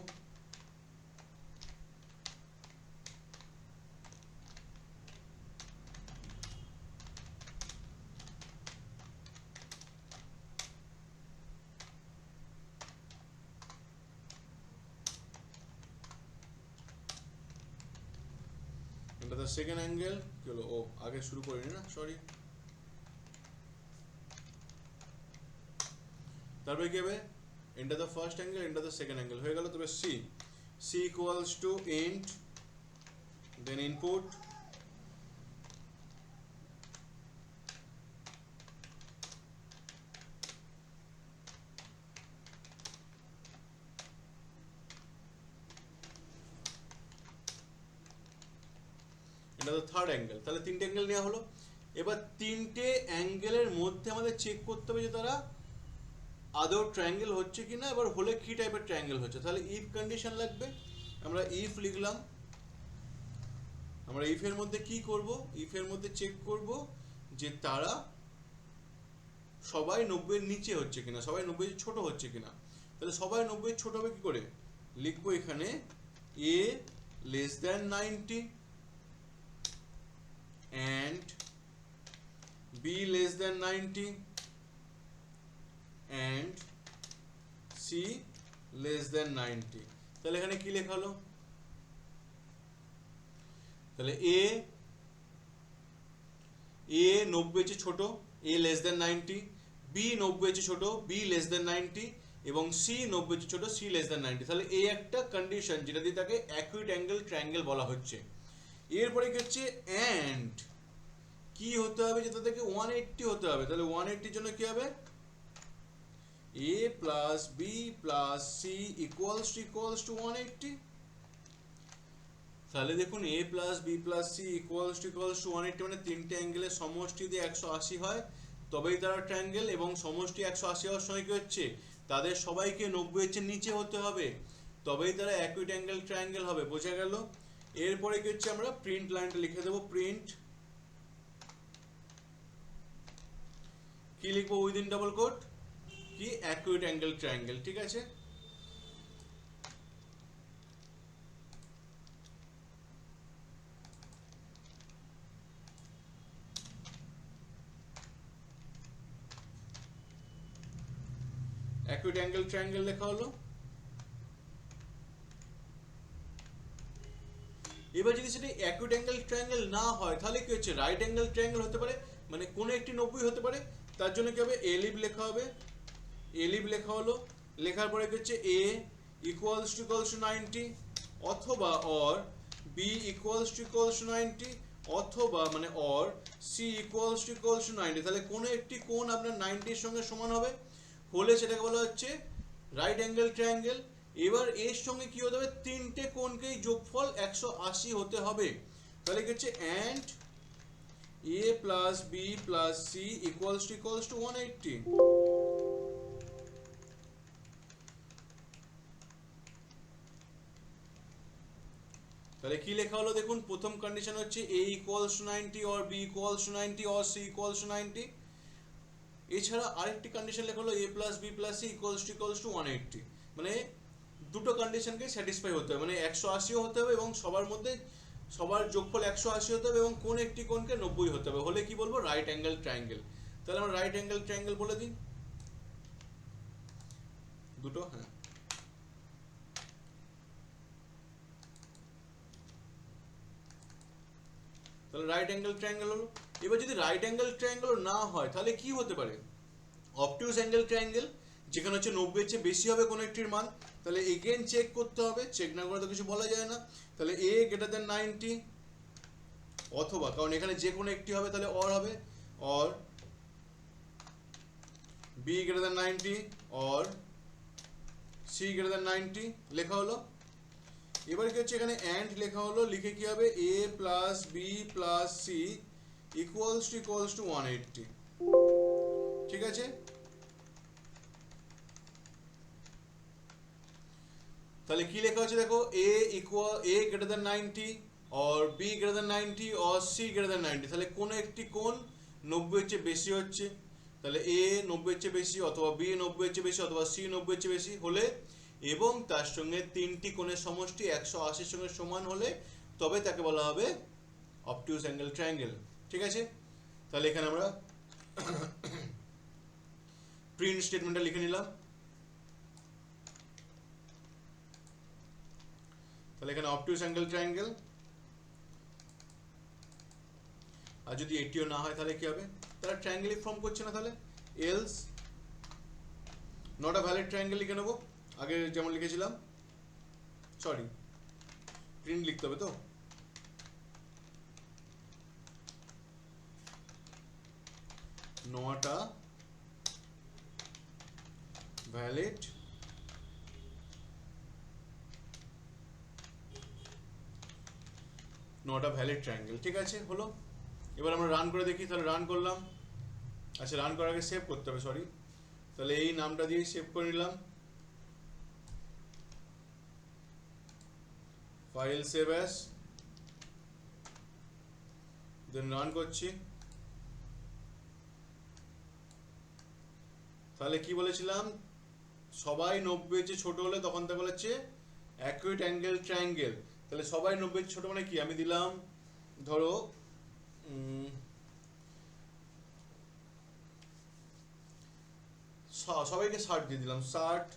[SPEAKER 1] into the second angle, কি হলো, ও আগে শুরু করিনি না, সরি। তারপরে কি হবে, into the first angle, into the second angle হয়ে গেল। তবে c equals to int, then input, এটা তো থার্ড অ্যাঙ্গেল। তাহলে তিনটে অ্যাঙ্গেল নেওয়া হলো। এবার তিনটে অ্যাঙ্গেলের মধ্যে আমাদের চেক করতে হবে যে তারা আদৌ ট্রায়াঙ্গেল হচ্ছে কিনা, এবার হলে কি টাইপের ট্রায়াঙ্গেল হচ্ছে। তাহলে ইফ কন্ডিশন লাগবে, আমরা ইফ লিখলাম। আমরা ইফের মধ্যে কি করব, ইফের মধ্যে চেক করব যে তারা সবাই 90 এর নিচে হচ্ছে কিনা, সবাই 90 এর ছোট হচ্ছে কিনা। তাহলে সবাই 90 এর ছোট হবে কি করে, লিখবো এখানে a less than 90 and b less than 90 and c less than 90। তাহলে এখানে কি লেখা হলো, তাহলে এ 90 চেয়ে ছোট, এ লেস দেন 90, বি 90 চেয়ে ছোট, বি লেস দেন 90, এবং সি 90 চেয়ে ছোট, সি লেস দেন 90। তাহলে এই একটা কন্ডিশন যেটা দিয়ে তাকে অ্যাকুইট অ্যাঙ্গেল ট্রায়াঙ্গেল বলা হচ্ছে। এরপরে কি হচ্ছে, অ্যান্ড কি হতে হবে, যেটা থেকে 180 হতে হবে। তাহলে 180 জন্য কি হবে, a plus B plus C equals to 180। তাহলে দেখুন a plus B plus C equals to 180, মানে তিনটে অ্যাঙ্গেলের সমষ্টি যদি 180 হয় তবেই তারা ট্রায়াঙ্গেল, এবং সমষ্টি 180 হওয়ার সময় কি হচ্ছে, তাদের সবাইকে 90 এর নিচে হতে হবে, তবেই তারা অ্যাকুইট অ্যাঙ্গেল ট্রায়াঙ্গেল হবে। বোঝা গেল? এরপরে কি হচ্ছে, আমরা প্রিন্ট লাইনটা লিখে দেবো। প্রিন্ট কি লিখবো, উইদিন ডাবল কোট কি, অ্যাকুইট অ্যাঙ্গেল ট্রায়াঙ্গেল। ঠিক আছে, অ্যাকুইট অ্যাঙ্গেল ট্রায়াঙ্গেল লেখা হলো। এবার যদি সেটা অ্যাকুইট অ্যাঙ্গেল ট্রায়াঙ্গেল না হয় তাহলে কি হচ্ছে, রাইট অ্যাঙ্গেল ট্রায়াঙ্গেল হতে পারে, মানে কোনো একটি 90 হতে পারে। তার জন্য কি হবে, এলিভ লেখা হবে। এলিভ লেখা হলো, লেখার পরে কি হচ্ছে, এ ইকুয়ালস টু 90, অথবা অর বি ইকুয়ালস টু 90, অথবা মানে অর সি ইকুয়ালস টু 90। তাহলে কোনো একটি কোণ আপনার 90 এর সঙ্গে সমান হবে, হলে সেটাকে বলা হচ্ছে রাইট অ্যাঙ্গেল ট্রায়াঙ্গেল। এবার এর সঙ্গে কি হতে হবে, তিনটে কোণকেই যোগফল 180 হতে হবে। তাহলে কি হচ্ছে, and A plus B plus C equals to 180। তাহলে কি লেখা হলো দেখুন, প্রথম কন্ডিশন হচ্ছে a equals to 90 or b equals to 90 or c equals to 90। এছাড়া আরেকটি কন্ডিশন লেখা হলো a plus B plus C equals to 180। মানে দুটো কন্ডিশনকে স্যাটিসফাই হতে হবে, মানে 180 হতে হবে এবং সবার মধ্যে সবার যোগফল 180 হতে হবে, এবং কোন একটি কোণকে 90 হতে হবে, হলে কি বলবো, রাইট অ্যাঙ্গেল ট্রায়াঙ্গেল। তাহলে আমরা রাইট অ্যাঙ্গেল ট্রায়াঙ্গেল বলে দিই দুটো। হ্যাঁ, তাহলে রাইট অ্যাঙ্গেল ট্রায়াঙ্গেল হলো। এবার যদি রাইট অ্যাঙ্গেল ট্রায়াঙ্গেল না হয় তাহলে কি হতে পারে, অবটিউস অ্যাঙ্গেল ট্রায়াঙ্গেল, যেখানে হচ্ছে 90 এর চেয়ে বেশি হবে কোনো একটির মান। তাহলে এগেন চেক করতে হবে, চেক না করে তো কিছু বলা যায় না। তাহলে a গ্রেটার দ্যান 90, অথবা, কারণ এখানে যে কোনো একটি হবে তাহলে অর হবে, or b greater than 90 or c greater than 90 লেখা হলো। এবার কি হচ্ছে, এখানে অ্যান্ড লেখা হলো, লিখে কি হবে, a plus B plus C equals to 180। ঠিক আছে, তাহলে কি লেখা হচ্ছে দেখো, a greater than 90 or b greater than 90 or c greater than 90। তাহলে কোনো একটি কোণ 90 এর চেয়ে বেশি হচ্ছে, তাহলে a 90 এর চেয়ে বেশি, অথবা b 90 এর চেয়ে বেশি, অথবা c 90 এর চেয়ে বেশি হলে, এবং তার সঙ্গে তিনটি কোণের সমষ্টি 180 এর সঙ্গে সমান হলে, তবে তাকে বলা হবে অবটিউস অ্যাঙ্গেল ট্রায়াঙ্গেল। ঠিক আছে, তাহলে এখানে আমরা প্রিন্ট স্টেটমেন্টটা লিখে নিলাম। তাহলে এখানে অবটিউস অ্যাঙ্গেল ট্রায়াঙ্গেল, আর যদি এটিও না হয় তাহলে কি হবে, তারা ট্রায়াঙ্গেলই ফর্ম করছে না, তাহলে else not a valid triangle লিখে নেবো, আগে যেমন লিখেছিলাম। সরি, প্রিন্ট লিখতে হবে তো, নট আ ভ্যালিড ট্রায়াঙ্গেল। ঠিক আছে, হলো। এবার আমরা রান করে দেখি, তাহলে রান করলাম। আচ্ছা, রান করার আগে সেভ করতে হবে, সরি। তাহলে এই নামটা দিয়ে সেভ করে নিলাম, ফাইল সেভ অ্যাস, দেন রান করছি। তাহলে কি বলেছিলাম, সবাই 90 এর চেয়ে ছোট হলে তখন তাকে বলা হচ্ছে অ্যাকুইট অ্যাঙ্গেল ট্রায়াঙ্গেল। তাহলে সবাই 90 এর ছোট মানে কি, আমি দিলাম ধরো সবাইকে 60 দিয়ে দিলাম, 60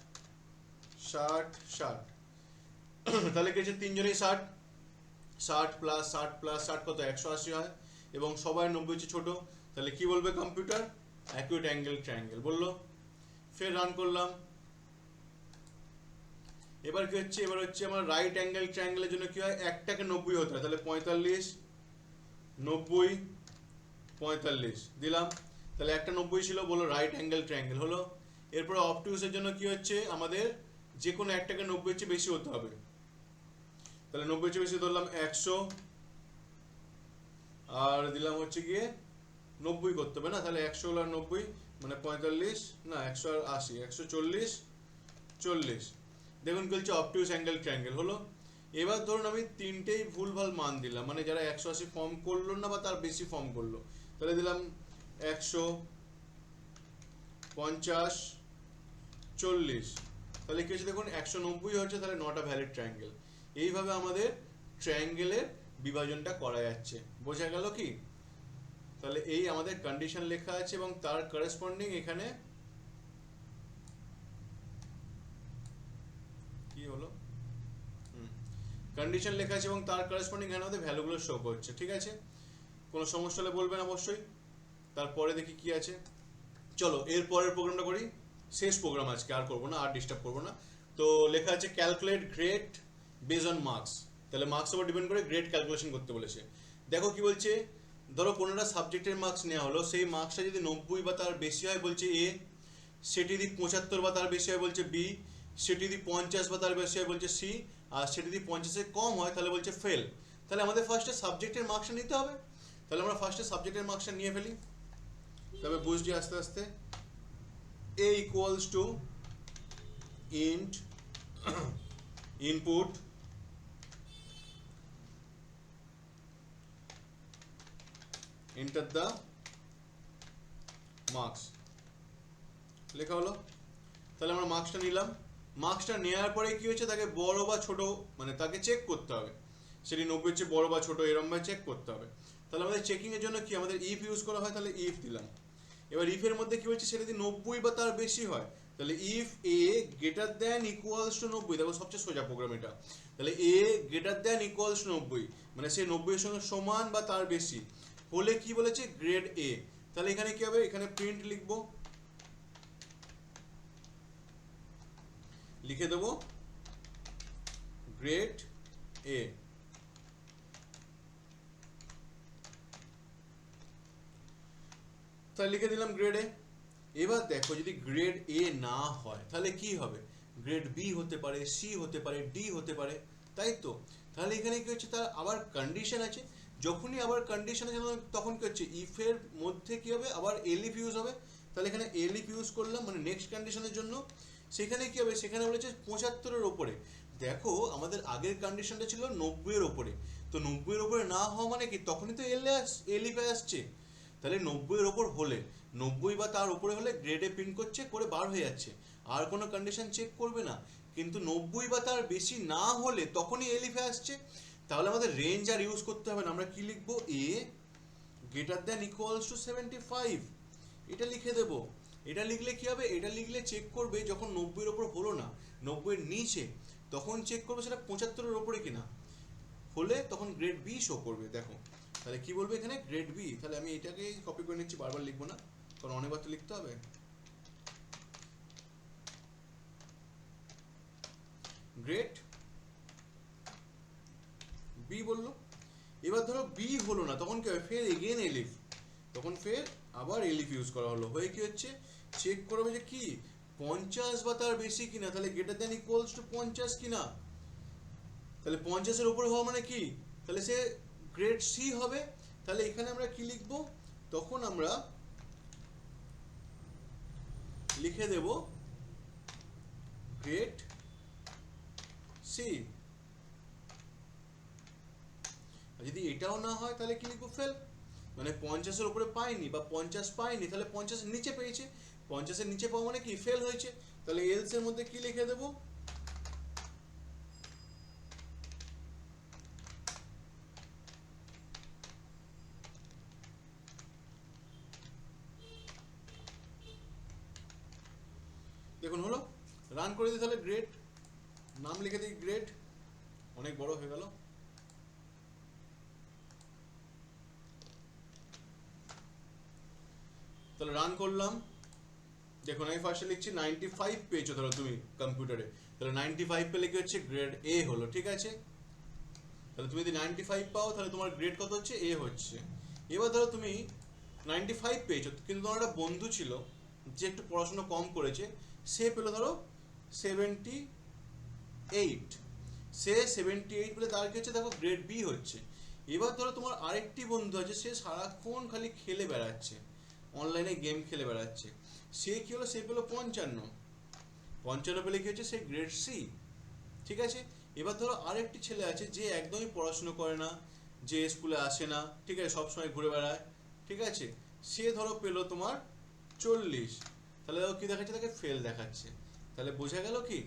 [SPEAKER 1] 60 60। তাহলে কি হচ্ছে, তিনজনেই 60, 60 + 60 + 60 কত 180 হয়, এবং সবাই 90 হচ্ছে ছোট। তাহলে কি বলবে কম্পিউটার? অ্যাকিউট অ্যাঙ্গেল ট্রায়াঙ্গেল বললো। ফের রান করলাম। এবার কি হচ্ছে, এবার হচ্ছে আমার রাইট অ্যাঙ্গেল ট্রায়াঙ্গেলের জন্য কি হয়, একটাকে 90 হতে হয়, তাহলে 45, 90, 45 দিলাম। তাহলে একটা 90 ছিল, বললো রাইট অ্যাঙ্গেল ট্রায়াঙ্গেল হলো। এরপরে অবটিউসের জন্য কি হচ্ছে, আমাদের যে কোনো একটাকে 90 হচ্ছে বেশি হতে হবে। তাহলে 90 হচ্ছে বেশি ধরলাম 100, আর দিলাম হচ্ছে গিয়ে 90 করতে হবে না, তাহলে 100 আর 90 মানে 45, না 100 আর 80, 140, 40। দেখুন কি হচ্ছে, অবটিউস অ্যাঙ্গেল ট্রায়াঙ্গেল হলো। এবার ধরুন আমি তিনটেই ভুলভাল মান দিলাম, মানে যারা 180 ফর্ম করলো না বা তার বেশি ফর্ম করলো, তাহলে দিলাম 100, 50, 40। তাহলে কি হচ্ছে দেখুন 190 হচ্ছে, তাহলে নট আ ভ্যালিড ট্রায়াঙ্গেল। এইভাবে আমাদের ট্রায়াঙ্গেলের বিভাজনটা করা যাচ্ছে। বোঝা গেল কি? তাহলে এই আমাদের কন্ডিশন লেখা আছে এবং তার করেসপন্ডিং এখানে কি হলো, কন্ডিশন লেখা আছে এবং তার করেসপন্ডিং এখানে আমাদের ভ্যালুগুলো শো করছে। ঠিক আছে, কোনো সমস্যা হলে বলবেন অবশ্যই। তারপরে দেখি কি আছে। চলো এর পরের প্রোগ্রামটা করি, শেষ প্রোগ্রাম আজকে, আর করবো না, আর ডিস্টার্ব করবো না। তো লেখা আছে calculate grade base on marks. তাহলে মার্কস উপর ডিপেন্ড করে গ্রেড ক্যালকুলেশন করতে বলেছে। দেখো কি বলছে, ধরো কোনোটা সাবজেক্টের মার্কস নেওয়া হলো, সেই মার্কসটা যদি 90 বা তার বেশি হয় বলছে এ, সেটি যদি 75 বা তার বেশি হয় বলছে বি, সেটি যদি 50 বা তার বেশি হয় বলছে সি, আর সেটি যদি 50-এর কম হয় তাহলে বলছে ফেল। তাহলে আমাদের ফার্স্টে সাবজেক্টের মার্কসটা নিতে হবে। তাহলে আমরা ফার্স্টে সাবজেক্টের মার্কসটা নিয়ে ফেলি, তবে বুঝছি আস্তে আস্তে। a equals to int input enter the marks লেখা হলো। তাহলে আমরা মার্কসটা নিলাম। মার্কসটা নেওয়ার পরে কি হচ্ছে, তাকে বড় বা ছোট মানে তাকে চেক করতে হবে, সেটি 90 চেয়ে বড় বা ছোট এরম ভাবে চেক করতে হবে। তাহলে আমাদের চেকিং এর জন্য কি আমাদের ইফ ইউজ করা হয়, তাহলে ইফ দিলাম। এবার ইফের মধ্যে কি হচ্ছে, সেটা যদি 90 বা তার বেশি হয়, তাহলে if A greater than equals to 90, দেখো সবচেয়ে সোজা প্রোগ্রাম এটা। তাহলে এ গ্রেটার দ্যান ইকুয়ালস টু 90, মানে সে 90 এর সঙ্গে সমান বা তার বেশি হলে কি বলেছে, গ্রেড এ। তাহলে এখানে কি হবে, এখানে প্রিন্ট লিখবো, লিখে দেবো গ্রেড এ। তাহলে লিখে দিলাম গ্রেড এ। এবার দেখো যদি গ্রেড এ না হয় তাহলে কি হবে, গ্রেড বি হতে পারে, সি হতে পারে, ডি হতে পারে, তাই তো। তাহলে এখানে কি হচ্ছে, তার আবার কন্ডিশন আছে। যখনই আবার কন্ডিশন আছে তখন কি হচ্ছে, ইফের মধ্যে কি হবে, আবার এলিফ ইউজ হবে। তাহলে এখানে এলিফ ইউজ করলাম, মানে নেক্সট কন্ডিশনের জন্য। সেখানে কি হবে, সেখানে বলেছে 75-এর ওপরে। দেখো আমাদের আগের কন্ডিশনটা ছিল 90-এর ওপরে, তো 90-এর ওপরে না হওয়া মানে কি, তখনই তো এলিফে আসছে। তাহলে 90-এর ওপর হলে, 90 বা তার উপরে হলে গ্রেডে প্রিন্ট করছে, করে বার হয়ে যাচ্ছে, আর কোনো কন্ডিশন চেক করবে না। কিন্তু 90 বা তার বেশি না হলে তখনই এলিফে আসছে। তাহলে আমাদের রেঞ্জ আর ইউজ করতে হবে না, আমরা কি লিখবো, A greater than equals to 75, এটা লিখে দেব। এটা লিখলে কি হবে, এটা লিখলে চেক করবে যখন 90-এর ওপর হলো না, 90-এর নিচে, তখন চেক করবে সেটা 75-এর ওপরে কিনা। হলে তখন গ্রেড বি শো করবে। দেখো তাহলে কি বলবে এখানে, গ্রেড বি। তাহলে আমি এটাকে কপি করে নিচ্ছি, বারবার লিখবো না, কারণ অনেকবার তো লিখতে হবে। গ্রেড বি বললো। এবার ধরো বি হলো না, তখন কি হবে, ফের এগেন এলিফ, তখন ফের আবার এলিফ ইউজ করা হলো। হয়ে কি হচ্ছে, চেক করবে যে কি 50 বা তার বেশি কিনা, তাহলে গ্রেটার দ্যান ইকুয়ালস টু 50 কিনা। তাহলে 50-এর উপরে হওয়া মানে কি, তাহলে সে গ্রেড সি হবে। তাহলে এখানে আমরা কি লিখবো, তখন আমরা লিখে দেব গ্রেড সি। যদি এটাও না হয় তাহলে কি লিখবো, ফেল। মানে 50-এর উপরে পাইনি বা 50 পাইনি, তাহলে 50-এর নিচে পেয়েছে, 50-এর নিচে পাওয়া মানে কি, ফেল হয়েছে। তাহলে এলস এর মধ্যে কি লিখে দেবো, দেখুন হলো। রান করে দিই, তাহলে গ্রেড, নাম লিখে দিই গ্রেড। অনেক বড় হয়ে গেল। তাহলে রান করলাম, দেখুন আমি ফার্স্টে লিখছি 95 পেয়েছো ধরো তুমি কম্পিউটারে, তাহলে 95 পেলে কি হচ্ছে গ্রেড এ হলো, ঠিক আছে। তাহলে তুমি যদি 95 পাও তাহলে তোমার গ্রেড কত হচ্ছে, এ হচ্ছে। এবার ধরো তুমি 95 পেয়েছো, কিন্তু তোমার একটা বন্ধু ছিল যে একটু পড়াশোনা কম করেছে, সে পেলো ধরো 78, সে 78 পেলে তার কি হচ্ছে দেখো গ্রেড বি হচ্ছে। এবার ধরো তোমার আরেকটি বন্ধু আছে, সে সারাক্ষণ খালি খেলে বেড়াচ্ছে, অনলাইনে গেম খেলে বেড়াচ্ছে, সে কি হলো, সে পেলো 55, 55 পেলে কি হচ্ছে, সে গ্রেড সি, ঠিক আছে। এবার ধরো আরেকটি ছেলে আছে যে একদমই পড়াশুনো করে না, যে স্কুলে আসে না, ঠিক আছে, সবসময় ঘুরে বেড়ায়, ঠিক আছে, সে ধরো পেলো তোমার 40, তাহলে দেখো কি দেখাচ্ছে, তাকে ফেল দেখাচ্ছে। তাহলে বোঝা গেল কি,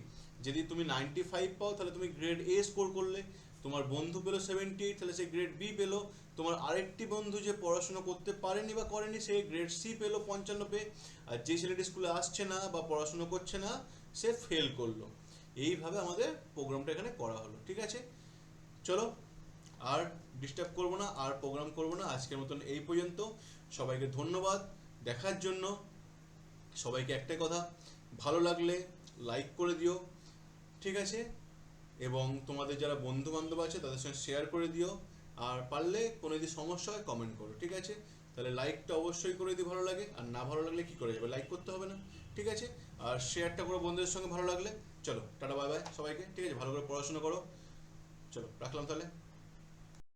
[SPEAKER 1] যদি তুমি 95 পাও তাহলে তুমি গ্রেড এ স্কোর করলে, তোমার বন্ধু পেলো 78 তাহলে সে গ্রেড বি পেলো, তোমার আরেকটি বন্ধু যে পড়াশোনা করতে পারেনি বা করেনি সে গ্রেড সি পেলো 55 পেয়ে, আর যে ছেলেটি স্কুলে আসছে না বা পড়াশোনা করছে না সে ফেল করলো। এইভাবে আমাদের প্রোগ্রামটা এখানে করা হলো, ঠিক আছে। চলো আর ডিস্টার্ব করবো না, আর প্রোগ্রাম করবো না, আজকের মতন এই পর্যন্ত। সবাইকে ধন্যবাদ দেখার জন্য। সবাইকে একটাই কথা, ভালো লাগলে লাইক করে দিও, ঠিক আছে, এবং তোমাদের যারা বন্ধু বান্ধব আছে তাদের সঙ্গে শেয়ার করে দিও, আর পারলে কোনো যদি সমস্যা হয় কমেন্ট করো, ঠিক আছে। তাহলে লাইকটা অবশ্যই করে দিই ভালো লাগে, আর না ভালো লাগলে কি করে যাবে, লাইক করতে হবে না, ঠিক আছে। আর শেয়ারটা করো বন্ধুদের সঙ্গে ভালো লাগলে। চলো টাটা বাই বাই সবাইকে, ঠিক আছে, ভালো করে পড়াশোনা করো। চলো রাখলাম তাহলে।